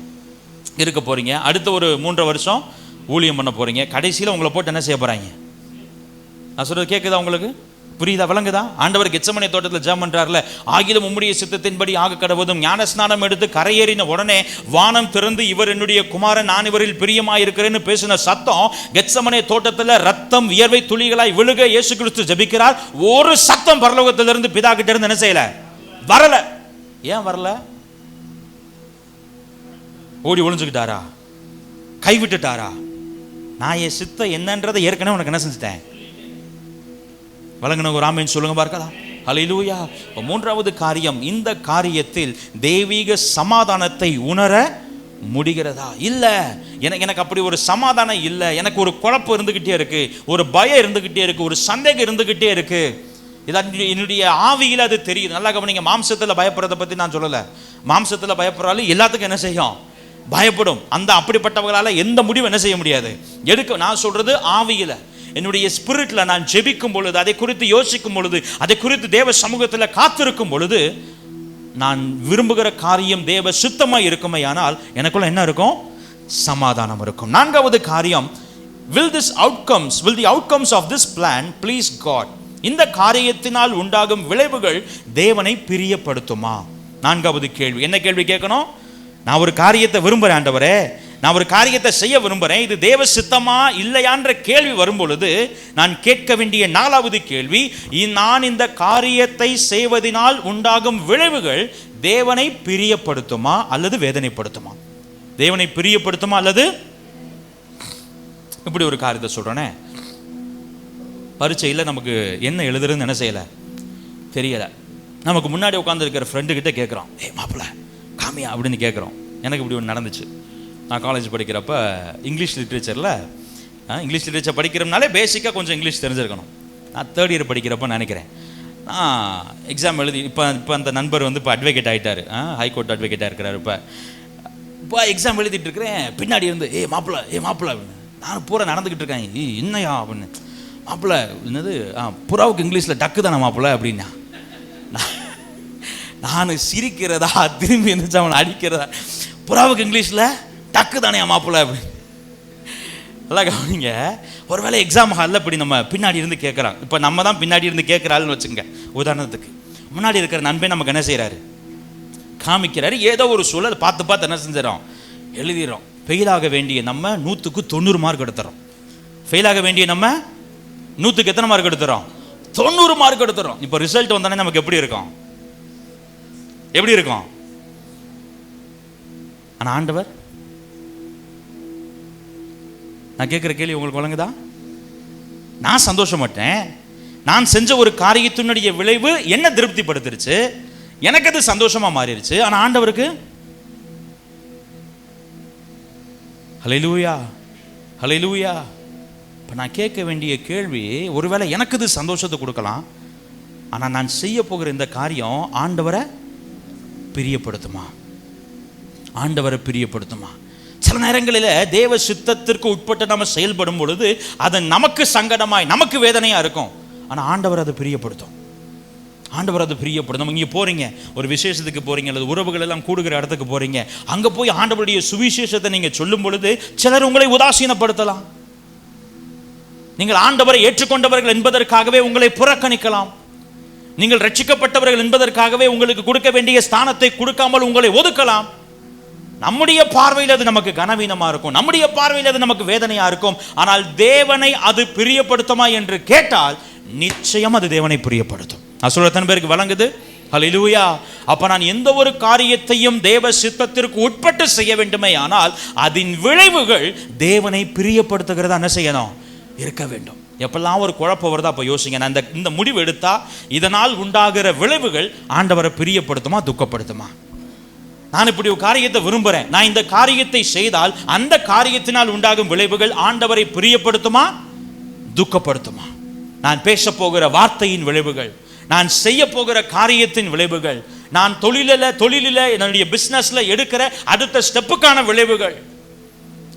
இருக்க போறீங்க, அடுத்த ஒரு 3 வருஷம் ஊழியம் பண்ண போறீங்க, கடைசியில் உங்களை போட்டு என்ன செய்ய போறாங்க. நான் சொல்றது கேட்குதா உங்களுக்கு, புரியுதா, விளங்குதா? ஆண்டவர் கெத்செமனே தோட்டத்தில் ஜெபம் பண்றாருல, ஆகிலும் உம்முடைய சித்தத்தின்படி ஆக கடவுதும், ஞான ஸ்நானம் எடுத்து கரையேறின உடனே வானம் திறந்து இவர் என்னுடைய குமாரன், நான் இவரில் பிரியமாயிருக்கிறேன்னு பேசின சத்தம் கெத்செமனே தோட்டத்தில் ரத்தம் வியர்வை துளிகளாய் விழுக இயேசு கிறிஸ்து ஜெபிக்கிறார். ஒரு சத்தம் பரலோகத்திலிருந்து பிதா கிட்ட இருந்து என்ன செய்யல, வரல. ஏன் வரல? ஓடி ஒளிஞ்சுக்கிட்டாரா, கைவிட்டுட்டாரா? நான் என் சித்தம் என்னன்றதை ஏற்கனவே உனக்கு என்ன செஞ்சுட்டேன். வழங்கின ஒரு ஆமென் சொல்லுங்க பார்க்கலாம். அல்லேலூயா. மூன்றாவது காரியம், இந்த காரியத்தில் தெய்வீக சமாதானத்தை உணர முடிகிறதா? இல்ல, எனக்கு அப்படி ஒரு சமாதானம் இல்லை, எனக்கு ஒரு குழப்பம் இருந்துகிட்டே இருக்கு, ஒரு பயம் இருந்துகிட்டே இருக்கு, ஒரு சந்தேகம் இருந்துகிட்டே இருக்கு. என்னுடைய ஆவியில் அது தெரியுது. நல்லா கவனிங்க, மாம்சத்தில் பயப்படுறதை பத்தி நான் சொல்லல. மாம்சத்தில் பயப்படுறாலும் எல்லாத்துக்கும் என்ன செய்யும், பயப்படும். அந்த அப்படிப்பட்டவர்களால் எந்த முடிவும் என்ன செய்ய முடியாது, எடுக்க. நான் சொல்றது ஆவியில, என்னுடைய ஸ்பிரிட்ல நான் ஜெபிக்கும் பொழுது, அதை குறித்து யோசிக்கும் பொழுது, அதை குறித்து தேவ சமூகத்தில் காத்திருக்கும் பொழுது, நான் விரும்புகிற காரியம் தேவ சுத்தமாக இருக்குமே ஆனால் எனக்குள்ள என்ன இருக்கும், சமாதானம் இருக்கும். நான்காவது காரியம், will the outcomes of this plan please God? இந்த காரியத்தினால் உண்டாகும் விளைவுகள் தேவனை பிரியப்படுத்துமா? நான்காவது கேள்வி. என்ன கேள்வி கேட்கணும்? நான் ஒரு காரியத்தை விரும்புகிறேன் ஆண்டவரே, நான் ஒரு காரியத்தை செய்ய விரும்புகிறேன், இது தேவ சித்தமா இல்லையான்ற கேள்வி வரும் பொழுது நான் கேட்க வேண்டிய நாலாவது கேள்வி, நான் இந்த காரியத்தை செய்வதனால் உண்டாகும் விளைவுகள் தேவனை பிரியப்படுத்துமா அல்லது வேதனைப்படுத்துமா? தேவனை பிரியப்படுத்துமா அல்லது? இப்படி ஒரு காரியத்தை சொல்றேனே, பரீட்சையில் நமக்கு என்ன எழுதுறதுன்னு என்ன செய்யலை, தெரியலை. நமக்கு முன்னாடி உட்கார்ந்து இருக்கிற ஃப்ரெண்டு கிட்ட கேட்குறோம், மாப்பிள்ள காமியா அப்படின்னு கேட்குறோம். எனக்கு இப்படி ஒன்று நடந்துச்சு. நான் காலேஜ் படிக்கிறப்ப இங்கிலீஷ் லிட்ரேச்சர் படிக்கிறோம்னாலே பேசிக்காக கொஞ்சம் இங்கிலீஷ் தெரிஞ்சிருக்கணும். நான் 3rd இயர் படிக்கிறப்ப நினைக்கிறேன், நான் எக்ஸாம் எழுதி, இப்போ அந்த நண்பர் வந்து இப்போ அட்வொகேட் ஆகிட்டார், ஹைகோர்ட் அட்வொகேட்டாக இருக்கிறார். இப்போ எக்ஸாம் எழுதிட்டு இருக்கிறேன், பின்னாடி இருந்து மாப்பிள்ள அப்படின்னு நான் பூரா நடந்துக்கிட்டு இருக்கேன். என்னையா அப்படின்னு, மாப்பிள்ள என்னது புறாவுக்கு இங்கிலீஷில் டக்கு தானே மாப்பிள்ள அப்படின்னா, நான் சிரிக்கிறதா திரும்பி இருந்துச்சு அவனை அடிக்கிறதா, புறாவுக்கு இங்கிலீஷில் டக்கு தானே மாப்பிள்ள அப்படின்னு. நல்லா கவனிங்க, ஒருவேளை எக்ஸாம் ஹாலில் இப்படி நம்ம பின்னாடி இருந்து கேட்குறான். இப்போ நம்ம தான் பின்னாடி இருந்து கேட்குறாள்னு வச்சுங்க. உதாரணத்துக்கு முன்னாடி இருக்கிற நண்பே நமக்கு என்ன செய்கிறாரு, காமிக்கிறாரு. ஏதோ ஒரு சூழல் பார்த்து என்ன செஞ்சிடறோம், எழுதிடுறோம். ஃபெயிலாக வேண்டிய நம்ம 100க்கு 90 மார்க் எடுத்துறோம். ஃபெயிலாக வேண்டிய நம்ம 100க்கு எத்தனை மார்க் எடுத்துறோம், 90 மார்க் எடுத்துறோம். இப்போ ரிசல்ட் வந்தானே நமக்கு எப்படி இருக்கும், ஆனால் ஆண்டவர், நான் கேட்குற கேள்வி உங்களுக்கு வழங்குதா? நான் சந்தோஷப்பட்டேன், நான் செஞ்ச ஒரு காரியத்தினுடைய விளைவு என்ன திருப்திப்படுத்திருச்சு, எனக்கு அது சந்தோஷமா மாறிடுச்சு. ஆனால் ஆண்டவருக்கு ஹல்லேலூயா ஹல்லேலூயா. இப்போ நான் கேட்க வேண்டிய கேள்வி, ஒருவேளை எனக்கு இது சந்தோஷத்தை கொடுக்கலாம், ஆனால் நான் செய்ய போகிற இந்த காரியம் ஆண்டவரை பிரியப்படுத்துமா? ஆண்டவரை பிரியப்படுத்துமா? சில நேரங்களில் தேவ சித்தத்திற்கு உட்பட்டு நம்ம செயல்படும் பொழுது அது நமக்கு சங்கடமாய், நமக்கு வேதனையா இருக்கும். ஆனால் ஆண்டவர் அதை பிரியப்படுத்தும். ஆண்டவர் அதை பிரியப்படுத்தும். இங்கே போறீங்க, ஒரு விசேஷத்துக்கு போறீங்க, அல்லது உறவுகள் எல்லாம் கூடுகிற இடத்துக்கு போறீங்க, அங்கே போய் ஆண்டவருடைய சுவிசேஷத்தை நீங்க சொல்லும் பொழுது சிலர் உங்களை உதாசீனப்படுத்தலாம். நீங்கள் ஆண்டவரை ஏற்றுக்கொண்டவர்கள் என்பதற்காகவே உங்களை புறக்கணிக்கலாம். நீங்கள் ரட்சிக்கப்பட்டவர்கள் என்பதற்காகவே உங்களுக்கு கொடுக்க வேண்டிய ஸ்தானத்தை கொடுக்காமல் உங்களை ஒதுக்கலாம். நம்முடைய பார்வையில் அது நமக்கு கனவீனமா இருக்கும், நம்முடைய பார்வையில் அது நமக்கு வேதனையா இருக்கும். ஆனால் தேவனை அது பிரியப்படுத்துமா என்று கேட்டால் நிச்சயம் அது தேவனை பிரியப்படுத்தும். நான் சொல்ற எத்தனை பேருக்கு விளங்குது? ஹல்லேலூயா. அப்ப நான் எந்த ஒரு காரியத்தையும் தேவ சித்தத்திற்கு உட்பட்டு செய்ய வேண்டுமே, ஆனால் அதன் விளைவுகள் தேவனை பிரியப்படுத்துகிறதா என்ன செய்யணும்? இருக்க வேண்டும். எப்பெல்லாம் ஒரு குழப்பம் வருதா அப்ப யோசிங்க, நான் இந்த முடிவு எடுத்தா இதனால் உண்டாகிற விளைவுகள் ஆண்டவரை பிரியப்படுத்துமா துக்கப்படுத்துமா? நான் இப்படி ஒரு காரியத்தை விரும்புறேன், நான் இந்த காரியத்தை செய்தால் அந்த காரியத்தினால் உண்டாகும் விளைவுகள் ஆண்டவரை பிரியப்படுத்துமா துக்கப்படுத்துமா? நான் பேச போகிற வார்த்தையின் விளைவுகள், நான் செய்ய போகிற காரியத்தின் விளைவுகள், நான் தொழிலில் என்னுடைய பிசினஸ்ல எடுக்கிற அடுத்த ஸ்டெப்புக்கான விளைவுகள்,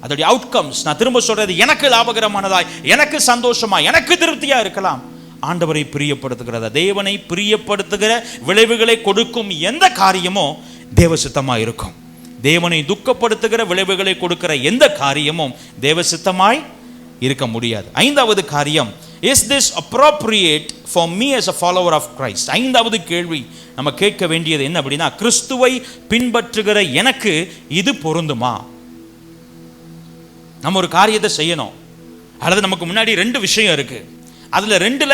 அதோடைய அவுட்கம்ஸ், நான் திரும்ப சொல்றது, எனக்கு லாபகரமானதாய், எனக்கு சந்தோஷமா, எனக்கு திருப்தியா இருக்கலாம். ஆண்டவரை பிரியப்படுத்துகிறதா, தேவனை பிரியப்படுத்துகிற விளைவுகளை கொடுக்கும் எந்த காரியமோ தேவ சித்தமாய் இருக்கும். தேவனை துக்கப்படுத்துகிற விளைவுகளை கொடுக்கிற எந்த காரியமும் தேவ சித்தமாய் இருக்க முடியாது. ஐந்தாவது காரியம், is this appropriate for me as a follower of Christ? ஐந்தாவது கேள்வி நம்ம கேட்க வேண்டியது என்ன அப்படின்னா, கிறிஸ்துவை பின்பற்றுகிற எனக்கு இது பொருந்துமா? நம்ம ஒரு காரியத்தை செய்யணும், அல்லது நமக்கு முன்னாடி ரெண்டு விஷயம் இருக்கு, அதுல ரெண்டுல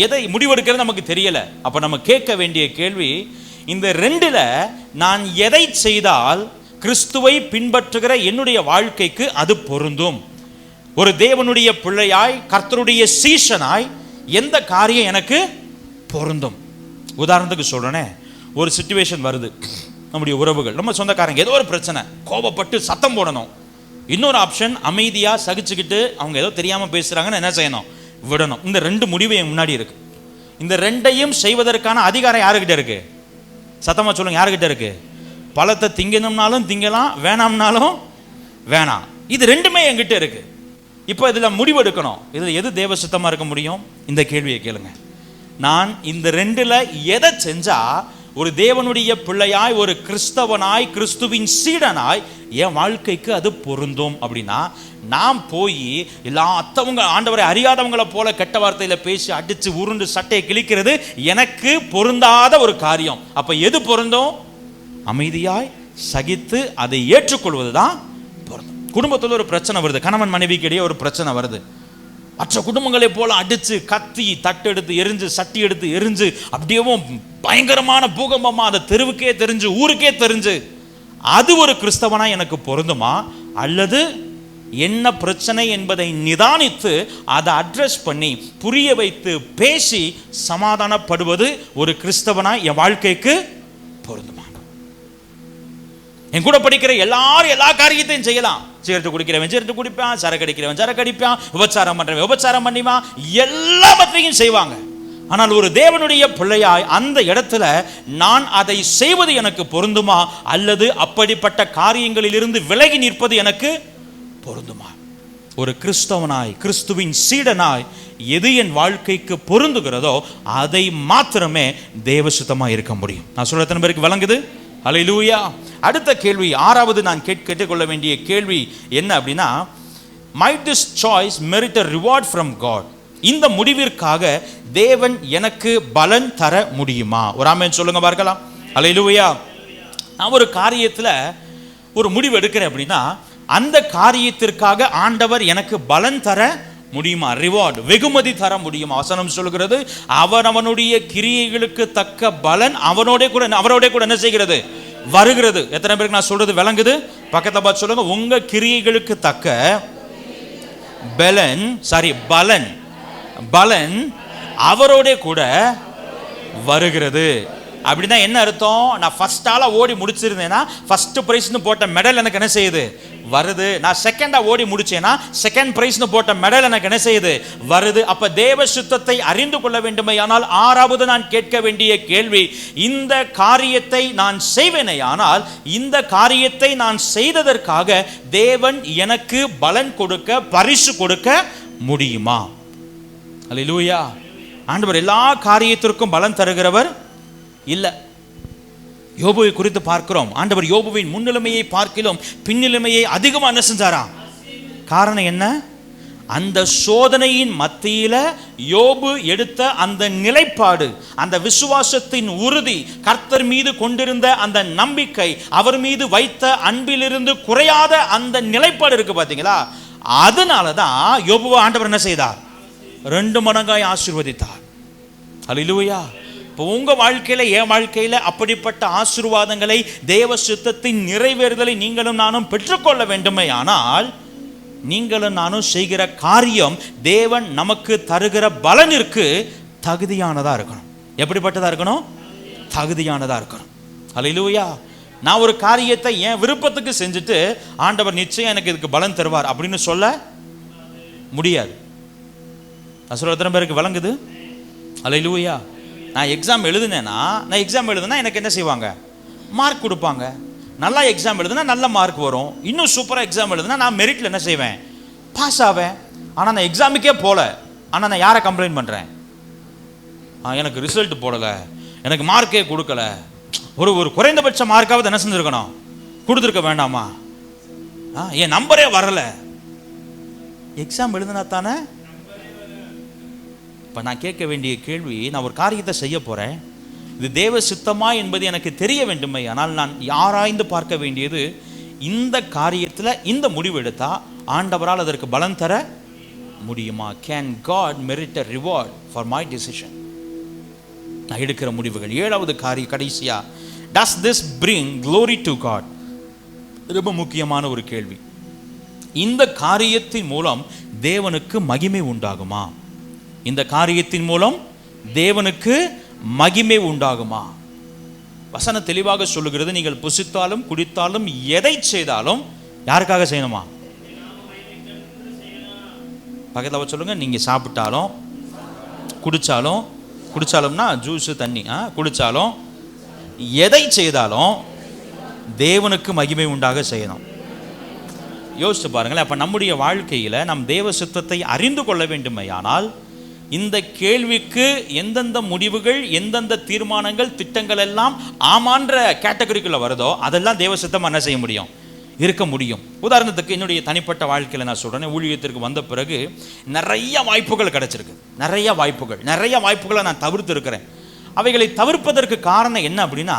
எதை முடிவெடுக்கிறது நமக்கு தெரியல. அப்ப நம்ம கேட்க வேண்டிய கேள்வி, இந்த ரெண்டுல நான் எதை செய்தால் கிறிஸ்துவை பின்பற்றுகிற என்னுடைய வாழ்க்கைக்கு அது பொருந்தும்? ஒரு தேவனுடைய பிள்ளையாய், கர்த்தருடைய சீஷனாய் எந்த காரியம் எனக்கு பொருந்தும்? உதாரணத்துக்கு சொல்றேனே, ஒரு சிச்சுவேஷன் வருது, நம்முடைய உறவுகள், நம்ம சொந்தக்காரங்க ஏதோ ஒரு பிரச்சனை, கோபப்பட்டு சத்தம் போடணும். இன்னொரு ஆப்ஷன், அமைதியா சகிச்சுக்கிட்டு அவங்க ஏதோ தெரியாம பேசுறாங்கன்னு என்ன செய்யணும்? விடணும். இந்த ரெண்டு முடிவு என் முன்னாடி இருக்கு. இந்த ரெண்டையும் செய்வதற்கான அதிகாரம் யாருக்கிட்ட இருக்கு? சத்தமா சொல்லுங்க, யாருக்கிட்ட இருக்கு? பழத்தை திங்கணும்னாலும் திங்கலாம், வேணாம்னாலும் வேணாம். இது ரெண்டுமே என்கிட்ட இருக்கு. இப்போ இதுல முடிவு எடுக்கணும், இதுல எது தேவ சித்தமா இருக்க முடியும்? இந்த கேள்வியை கேளுங்க. நான் இந்த ரெண்டுல எதை செஞ்சா ஒரு தேவனுடைய பிள்ளையாய், ஒரு கிறிஸ்தவனாய், கிறிஸ்துவின் சீடனாய் என் வாழ்க்கைக்கு அது பொருந்தும் அப்படின்னா, நாம் போய் எல்லா ஆண்டவரை அறியாதவங்களை போல கெட்ட வார்த்தையில பேசி அடிச்சு உருண்டு சட்டையை கிழிக்கிறது எனக்கு பொருந்தாத ஒரு காரியம். அப்ப எது பொருந்தும்? அமைதியாய் சகித்து அதை ஏற்றுக்கொள்வதுதான் பொருந்தும். குடும்பத்தில் ஒரு பிரச்சனை வருது, கணவன் மனைவிக்கு இடையே ஒரு பிரச்சனை வருது, மற்ற குடும்பங்களை போல அடிச்சு கத்தி தட்டு எடுத்து எரிஞ்சு சட்டி எடுத்து எரிஞ்சு அப்படியே பயங்கரமான பூகம்பமா அந்த தெருவுக்கே தெரிஞ்சு ஊருக்கே தெரிஞ்சு, அது ஒரு கிறிஸ்தவனா எனக்கு பொருந்துமா? அல்லது என்ன பிரச்சனை என்பதை நிதானித்து அதை அட்ரஸ் பண்ணி புரிய வைத்து பேசி சமாதானப்படுவது ஒரு கிறிஸ்தவனா என் வாழ்க்கைக்கு பொருந்துமா? என் கூட படிக்கிற எல்லாரும் எல்லா காரியத்தையும் செய்யலாம். சிகரெட்டு குடிக்கிறவன் சிகரெட்டு குடிப்பான், சரக்கு அடிக்கிறவன் சரக்கு அடிப்பான், விபச்சாரம் பண்றவன் விபச்சாரம் பண்ணிவான், எல்லாவற்றையும் செய்வாங்க. ஆனால் ஒரு தேவனுடைய பிள்ளையாய் அந்த இடத்துல நான் அதை செய்வது எனக்கு பொருந்துமா? அல்லது அப்படிப்பட்ட காரியங்களிலிருந்து விலகி நிற்பது எனக்கு பொருந்துமா? ஒரு கிறிஸ்தவனாய், கிறிஸ்துவின் சீடனாய் எது என் வாழ்க்கைக்கு பொருந்துகிறதோ அதை மாத்திரமே தேவ சித்தமாய் இருக்க முடியும். நான் சொல்ற எத்தனை பேருக்கு விளங்குது? ஹல்லேலூயா. அடுத்த கேள்வி, ஆறாவது நான் கேட்டுக்கொள்ள வேண்டிய கேள்வி என்ன அப்படின்னா, might this choice merit a reward from God? இந்த முடிவிற்காக தேவன் எனக்கு பலன் தர முடியுமா? ஒரு ஆமென் சொல்லுங்க பார்க்கலாம். ஹல்லேலூயா. நான் ஒரு காரியத்துல ஒரு முடிவு எடுக்கிறேன் அப்படின்னா, அந்த காரியத்திற்காக ஆண்டவர் எனக்கு பலன் தர முடியுமா? ரிவார்ட், வெகுமதி தர முடியுமா? வசனம் சொல்கிறது, அவனுடைய கிரியைகளுக்கு தக்க பலன் அவரோட கூட என்ன செய்கிறது? வருகிறது. எத்தனை பேருக்கு நான் சொல்றது விளங்குது? பக்கத்துல பார்த்து சொல்லுங்க, உங்க கிரியைகளுக்கு தக்க பலன் அவரோட கூட வருகிறது. அப்படின்னா என்ன அர்த்தம்? நான் ஃபர்ஸ்ட் ஆளா ஓடி முடிச்சிருந்தேன்னா ஃபர்ஸ்ட் பிரைஸ்னு போட்ட மெடல் எனக்கு என்ன செய்யுது? வருது. நான் செகண்டா ஓடி முடிச்சேன்னா செகண்ட் பிரைஸ்னு போட்ட மெடல் எனக்கு என்ன செய்யுது? வருது. அப்ப தேவ சுத்தத்தை அறிந்து கொள்ள வேண்டுமே. ஆனால் ஆறாவது நான் கேட்க வேண்டிய கேள்வி, இந்த காரியத்தை நான் செய்வேனே, ஆனால் இந்த காரியத்தை நான் செய்ததற்காக தேவன் எனக்கு பலன் கொடுக்க, பரிசு கொடுக்க முடியுமா? அல்லேலூயா. ஆண்டவர் எல்லா காரியத்திற்கும் பலன் தருகிறவர் இல்ல. யோபுவை குறித்து பார்க்கிறோம், ஆண்டவர் யோபுவின் முன்னிலைமையை பார்க்கிலும் பின்னிலைமையை அதிகமாக என்ன செஞ்சாராம்? காரணம் என்ன? அந்த சோதனையின் மத்தியில யோபு எடுத்த அந்த நிலைப்பாடு, அந்த விசுவாசத்தின் உறுதி, கர்த்தர் மீது கொண்டிருந்த அந்த நம்பிக்கை, அவர் மீது வைத்த அன்பிலிருந்து குறையாத அந்த நிலைப்பாடு இருக்கு பாத்தீங்களா, அதனாலதான் யோபுவை ஆண்டவர் என்ன செய்தார்? 2 மடங்காய் ஆசீர்வதித்தார். அல்லேலூயா. இப்போ உங்க வாழ்க்கையில, என் வாழ்க்கையில அப்படிப்பட்ட ஆசீர்வாதங்களை, தேவ சித்தத்தின் நிறைவேறுதலை நீங்களும் நானும் பெற்றுக்கொள்ள வேண்டுமே ஆனால், நீங்களும் நானும் செய்கிற காரியம் தேவன் நமக்கு தருகிற பலனிற்கு தகுதியானதா இருக்கணும். எப்படிப்பட்டதா இருக்கணும்? தகுதியானதா இருக்கணும். அல்லேலூயா. நான் ஒரு காரியத்தை என் விருப்பத்துக்கு செஞ்சுட்டு ஆண்டவர் நிச்சயம் எனக்கு இதுக்கு பலன் தருவார் அப்படின்னு சொல்ல முடியாது. எத்தனை பேருக்கு விளங்குது? அல்லேலூயா. நான் எக்ஸாம் எழுதுனேன்னா, எனக்கு என்ன செய்வாங்க? மார்க் கொடுப்பாங்க. நல்லா எக்ஸாம் எழுதுனா நல்ல மார்க் வரும். இன்னும் சூப்பராக எக்ஸாம் எழுதுனா நான் மெரிட்டில் என்ன செய்வேன்? பாஸ் ஆவேன். ஆனால் நான் எக்ஸாமுக்கே போல, ஆனால் நான் யாரை கம்ப்ளைண்ட் பண்ணுறேன்? எனக்கு ரிசல்ட் போடலை, எனக்கு மார்க்கே கொடுக்கல, ஒரு குறைந்தபட்ச மார்க்காவது என்ன செஞ்சுருக்கணும்? கொடுத்துருக்க வேண்டாமா? என் நம்பரே வரலை. எக்ஸாம் எழுதுனா தானே. இப்போ நான் கேட்க வேண்டிய கேள்வி, நான் ஒரு காரியத்தை செய்ய போகிறேன், இது தேவ சித்தமா என்பது எனக்கு தெரிய வேண்டுமே ஆனால் நான் ஆராய்ந்து பார்க்க வேண்டியது, இந்த காரியத்தில் இந்த முடிவு எடுத்தா ஆண்டவரால் அதற்கு பலன் தர முடியுமா? Can God merit a reward for my decision? நான் எடுக்கிற முடிவுகள். 7வது காரியம், கடைசியா, does this bring glory to God? ரொம்ப முக்கியமான ஒரு கேள்வி. இந்த காரியத்தின் மூலம் தேவனுக்கு மகிமை உண்டாகுமா? இந்த காரியத்தின் மூலம் தேவனுக்கு மகிமை உண்டாகுமா? வசனம் தெளிவாக சொல்லுகிறது, நீங்கள் புசித்தாலும் குடித்தாலும் எதை செய்தாலும் யாருக்காக செய்யணுமா? பக்கத்தில் சொல்லுங்க. நீங்க சாப்பிட்டாலும் குடிச்சாலும்னா ஜூஸ் தண்ணி, குடிச்சாலும் எதை செய்தாலும் தேவனுக்கு மகிமை உண்டாக செய்யணும். யோசிச்சு பாருங்களேன். அப்ப நம்முடைய வாழ்க்கையில நம் தேவ சித்தத்தை அறிந்து கொள்ள வேண்டுமையானால், இந்த கேள்விக்கு எந்தெந்த முடிவுகள், எந்தெந்த தீர்மானங்கள், திட்டங்கள் எல்லாம் ஆமான்ற கேட்டகரிக்குள்ள வருதோ அதெல்லாம் தேவ சித்தமா என்ன செய்ய முடியும்? இருக்க முடியும். உதாரணத்துக்கு என்னுடைய தனிப்பட்ட வாழ்க்கையில் நான் சொல்றேன், ஊழியத்திற்கு வந்த பிறகு நிறைய வாய்ப்புகள் கிடைச்சிருக்கு. நிறைய வாய்ப்புகளை நான் தவிர்த்து இருக்கிறேன். அவைகளை தவிர்ப்பதற்கு காரணம் என்ன அப்படின்னா,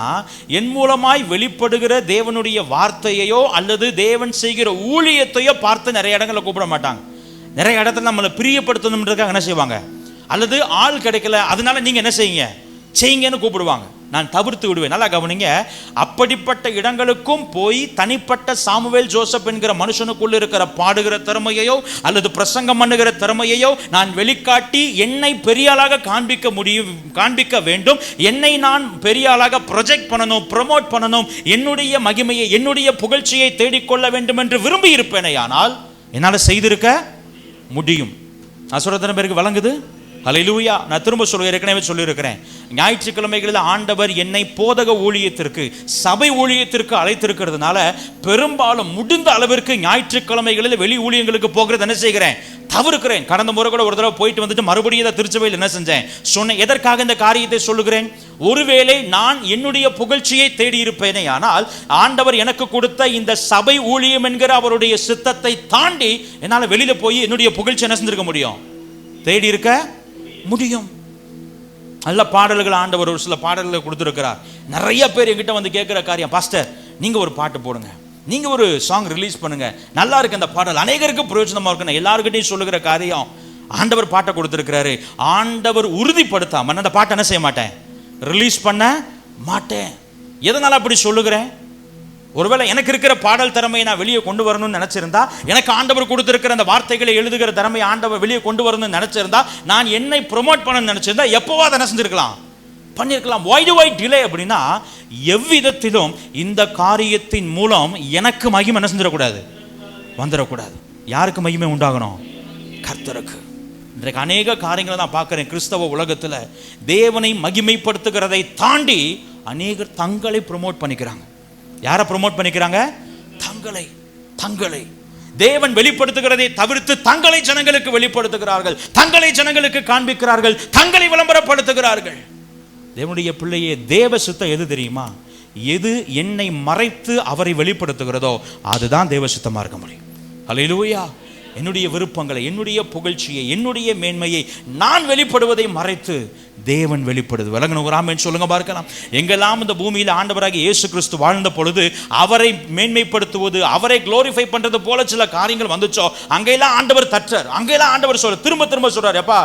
என் மூலமாய் வெளிப்படுகிற தேவனுடைய வார்த்தையோ அல்லது தேவன் செய்கிற ஊழியத்தையோ பார்த்து நிறைய இடங்களில் கூப்பிட மாட்டாங்க. நிறைய இடத்துல நம்மளை பிரியப்படுத்தணுன்றதுக்காக என்ன செய்வாங்க? அல்லது ஆள் கிடைக்கல, அதனால நீங்க என்ன செய்யுங்கன்னு கூப்பிடுவாங்க. நான் தவிர்த்து விடுவேன். நல்லா கவனிங்க. அப்படிப்பட்ட இடங்களுக்கும் போய் தனிப்பட்ட சாமுவேல் ஜோசப் என்கிற மனுஷனுக்குள்ள இருக்கிற பாடுகிற திறமையையோ அல்லது பிரசங்கம் பண்ணுகிற திறமையையோ நான் வெளிக்காட்டி என்னை பெரிய ஆளாக காண்பிக்க வேண்டும். என்னை நான் பெரிய ஆளாக ப்ரொஜெக்ட் பண்ணணும், ப்ரமோட் பண்ணணும், என்னுடைய மகிமையை, என்னுடைய புகழ்ச்சியை தேடிக்கொள்ள வேண்டும் என்று விரும்பி இருப்பேனே ஆனால் என்னால் செய்திருக்க முடியும். நான் சொல்ற பேருக்கு வழங்குது? அல்லேலூயா. நான் திரும்ப ஏற்கனவே சொல்லியிருக்கிறேன், ஞாயிற்றுக்கிழமைகளில் ஆண்டவர் என்னை போதக ஊழியத்திற்கு, சபை ஊழியத்திற்கு அழைத்திருக்கிறதுனால பெரும்பாலும் முடிந்த அளவிற்கு ஞாயிற்றுக்கிழமைகளில் வெளி ஊழியங்களுக்கு போகிறது என்ன செய்கிறேன்? தவிர்க்கிறேன். கடந்த முறை கூட ஒரு தடவை போயிட்டு வந்துட்டு மறுபடியும் திருச்சபையில் என்ன செஞ்சேன்? சொன்னேன். எதற்காக இந்த காரியத்தை சொல்லுகிறேன்? ஒருவேளை நான் என்னுடைய புகழ்ச்சியை தேடி இருப்பேனே ஆனால் ஆண்டவர் எனக்கு கொடுத்த இந்த சபை ஊழியம் என்கிற அவருடைய சித்தத்தை தாண்டி என்னால் வெளியில போய் என்னுடைய புகழ்ச்சி என்ன செஞ்சிருக்க முடியும்? தேடி இருக்க முடியும். நல்ல பாடல்கள் ஆண்டவர் ஒரு சில பாடல்களை கொடுத்திருக்கிறார். நிறைய பேர் என்கிட்ட வந்து கேட்கிற காரியம், பாஸ்டர் நீங்க ஒரு பாட்டு போடுங்க, நீங்க ஒரு சாங் ரிலீஸ் பண்ணுங்க, நல்லா இருக்கு அந்த பாடல், அநேகருக்கு பிரயோஜனமா இருக்கு. எல்லாருக்கிட்டையும் சொல்லுகிற காரியம், ஆண்டவர் பாட்டை கொடுத்திருக்கிறாரு, ஆண்டவர் உறுதிப்படுத்தாம அந்த பாட்டை என்ன செய்ய மாட்டேன்? ரிலீஸ் பண்ண மாட்டேன். எதனால அப்படி சொல்லுகிறேன்? ஒருவேளை எனக்கு இருக்கிற பாடல் திறமையை நான் வெளியே கொண்டு வரணும்னு நினைச்சிருந்தா, எனக்கு ஆண்டவர் கொடுத்திருக்கிற அந்த வார்த்தைகளை எழுதுகிற திறமையை ஆண்டவர் வெளியே கொண்டு வரணும்னு நினைச்சிருந்தா, நான் என்னை ப்ரொமோட் பண்ண நினைச்சிருந்தா எப்பவா அதை செஞ்சிருக்கலாம், பண்ணிருக்கலாம். why do I delay அப்படின்னா, எவ்விதத்திலும் இந்த காரியத்தின் மூலம் எனக்கு மகிமை என்ன செஞ்சிடக்கூடாது? வந்துடக்கூடாது. யாருக்கு மகிமை உண்டாகணும்? கர்த்தருக்கு. இன்றைக்கு அநேக காரியங்களை நான் பார்க்கிறேன் கிறிஸ்தவ உலகத்தில். தேவனை மகிமைப்படுத்துகிறதை தாண்டி அநேகர் தங்களை ப்ரொமோட் பண்ணிக்கிறாங்க. யாரை ப்ரொமோட் பண்ணிக்கிறாங்க? தங்களை. தேவன் வெளிப்படுத்துகிறதை தவிர்த்து தங்களை ஜனங்களுக்கு வெளிப்படுத்துகிறார்கள், தங்களை ஜனங்களுக்கு காண்பிக்கிறார்கள், தங்களை விளம்பரப்படுத்துகிறார்கள். தேவனுடைய பிள்ளையே, தேவ சித்தம் எது தெரியுமா? எது என்னை மறைத்து அவரை வெளிப்படுத்துகிறதோ அதுதான் தேவ சித்தமா இருக்க முடியும். அல்லேலூயா. என்னுடைய விருப்பங்களை, என்னுடைய புகழ்ச்சியை, என்னுடைய மேன்மையை நான் வெளிப்படுவதை மறைத்து தேவன் வெளிப்படுது. விளங்கணும் சொல்லுங்க பார்க்கலாம். எங்கெல்லாம் இந்த பூமியில் ஆண்டவராக இயேசு கிறிஸ்து வாழ்ந்த பொழுது அவரை மேன்மைப்படுத்துவது, அவரை குளோரிஃபை பண்றது போல சில காரியங்கள் வந்துச்சோ, அங்கெல்லாம் ஆண்டவர் தட்டார், அங்கெல்லாம் ஆண்டவர் சொல்ற, திரும்ப திரும்ப சொல்றார், எப்பா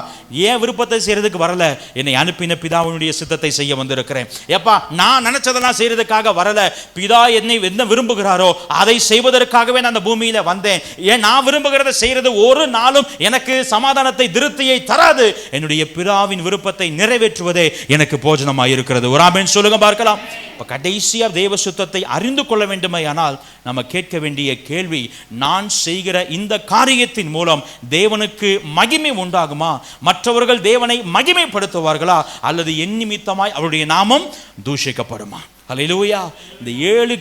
ஏன் விருப்பத்தை செய்யறதுக்கு வரல, என்னை அனுப்பின பிதாவினுடைய சித்தத்தை செய்ய வந்திருக்கிறேன். எப்பா நான் நினைச்சதெல்லாம் செய்யறதுக்காக வரல, பிதா என்னை என்ன விரும்புகிறாரோ அதை செய்வதற்காகவே நான் அந்த பூமியில வந்தேன். ஏன் நான் விரும்புகிறத செய்யறது ஒரு நாளும் எனக்கு சமாதானத்தை, திருப்தியை தராது. என்னுடைய பிதாவின் விருப்பத்தை நிறைவேற்றுவதே எனக்கு போஜனமாக இருக்கிறது. ஒரு ஆமென் சொல்லுங்க பார்க்கலாம். இப்ப கடைசியா தேவ சுத்தத்தை அறிந்து கொள்ள வேண்டுமையானால் நம்ம கேட்க வேண்டிய கேள்வி, நான் செய்கிற இந்த காரியத்தின் மூலம் தேவனுக்கு மகிமை உண்டாகுமா? மற்றவர்கள் தேவனை மகிமைப்படுத்துவார்களா? அல்லது என் நிமித்தமாய் அவருடைய நாமம் தூஷிக்கப்படுமா? அல்லேலூயா. இந்த 7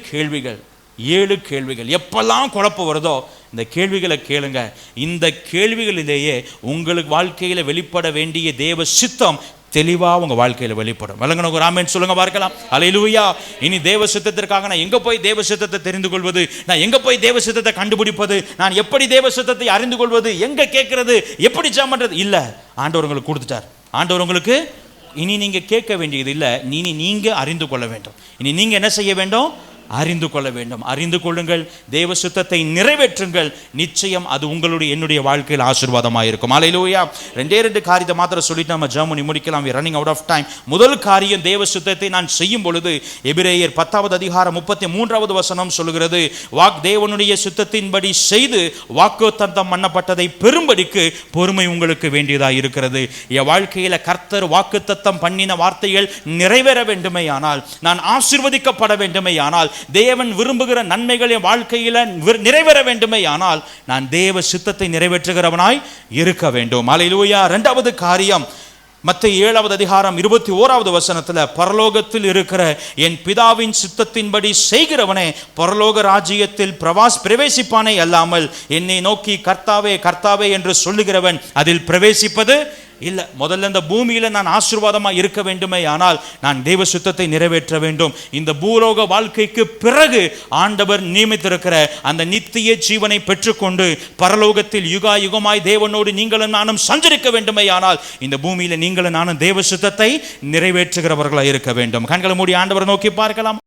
கேள்விகள் எப்பெல்லாம் குழப்பம் வருதோ இந்த கேள்விகளை கேளுங்க. இந்த கேள்விகளிலேயே உங்களுக்கு வாழ்க்கையில வெளிப்பட வேண்டிய தேவ சித்தம் தெளிவா உங்க வாழ்க்கையில வெளிப்படும். விளங்கணும் ஒரு ஆமென் சொல்லுங்க பார்க்கலாம். அல்லேலூயா. இனி தேவ சித்தத்திற்காக நான் எங்க போய் தேவ சித்தத்தை தெரிந்து கொள்வது, நான் எங்க போய் தேவ சித்தத்தை கண்டுபிடிப்பது, நான் எப்படி தேவ சித்தத்தை அறிந்து கொள்வது, எங்க கேட்கிறது, எப்படி ஜெபம் பண்றது? இல்ல, ஆண்டவர் உங்களுக்கு கொடுத்துட்டார். ஆண்டவர் உங்களுக்கு இனி நீங்க கேட்க வேண்டியது இல்ல, இனி நீங்க அறிந்து கொள்ள வேண்டும். இனி நீங்க என்ன செய்ய வேண்டும்? அறிந்து கொள்ள வேண்டும். அறிந்து கொள்ளுங்கள், தேவ சுத்தத்தை நிறைவேற்றுங்கள். நிச்சயம் அது உங்களுடைய என்னுடைய வாழ்க்கையில் ஆசீர்வாதமாக இருக்கும். அல்லேலூயா. 2 காரியத்தை மாத்திரம் சொல்லிட்டு நம்ம ஜெர்மனி முடிக்கலாம். Running out of time. முதல் காரியம், தேவ சுத்தத்தை நான் செய்யும் பொழுது எபிரேயர் 10வது அதிகாரம் 33வது வசனம் சொல்லுகிறது, தேவனுடைய சுத்தத்தின்படி செய்து வாக்குத்தத்தம் பண்ணப்பட்டதை பெரும்படிக்கு பொறுமை உங்களுக்கு வேண்டியதாக இருக்கிறது. என் வாழ்க்கையில கர்த்தர் வாக்குத்தத்தம் பண்ணின வார்த்தைகள் நிறைவேற வேண்டுமேயானால், நான் ஆசீர்வதிக்கப்பட வேண்டுமேயானால், தேவன் விரும்புகிற நன்மைகள் என் வாழ்க்கையில நிறைவேற வேண்டுமே ஆனால் நான் தேவ சித்தத்தை நிறைவேற்றுகிறவனாய் இருக்க வேண்டும். அல்லேலூயா. 2வது காரியம், மத்தேயு 7வது அதிகாரம் 21வது வசனத்துல, பரலோகத்தில் இருக்கிற என் பிதாவின் சித்தத்தின்படி செய்கிறவனே பரலோக ராஜ்யத்தில் பிரவேசிப்பானே அல்லாமல் என்னை நோக்கி கர்த்தாவே கர்த்தாவே என்று சொல்லுகிறவன் அதில் பிரவேசிப்பது இல்ல. முதல்ல இந்த பூமியில நான் ஆசீர்வாதமா இருக்க வேண்டுமே ஆனால் நான் தேவ சுத்தத்தை நிறைவேற்ற வேண்டும். இந்த பூலோக வாழ்க்கைக்கு பிறகு ஆண்டவர் நியமித்திருக்கிற அந்த நித்திய ஜீவனை பெற்றுக்கொண்டு பரலோகத்தில் யுகா யுகமாய் தேவனோடு நீங்களும் நானும் சஞ்சரிக்க வேண்டுமே ஆனால் இந்த பூமியில நீங்களும் நானும் தேவ சுத்தத்தை நிறைவேற்றுகிறவர்களாக இருக்க வேண்டும். கண்களை மூடி ஆண்டவரை நோக்கி பார்க்கலாம்.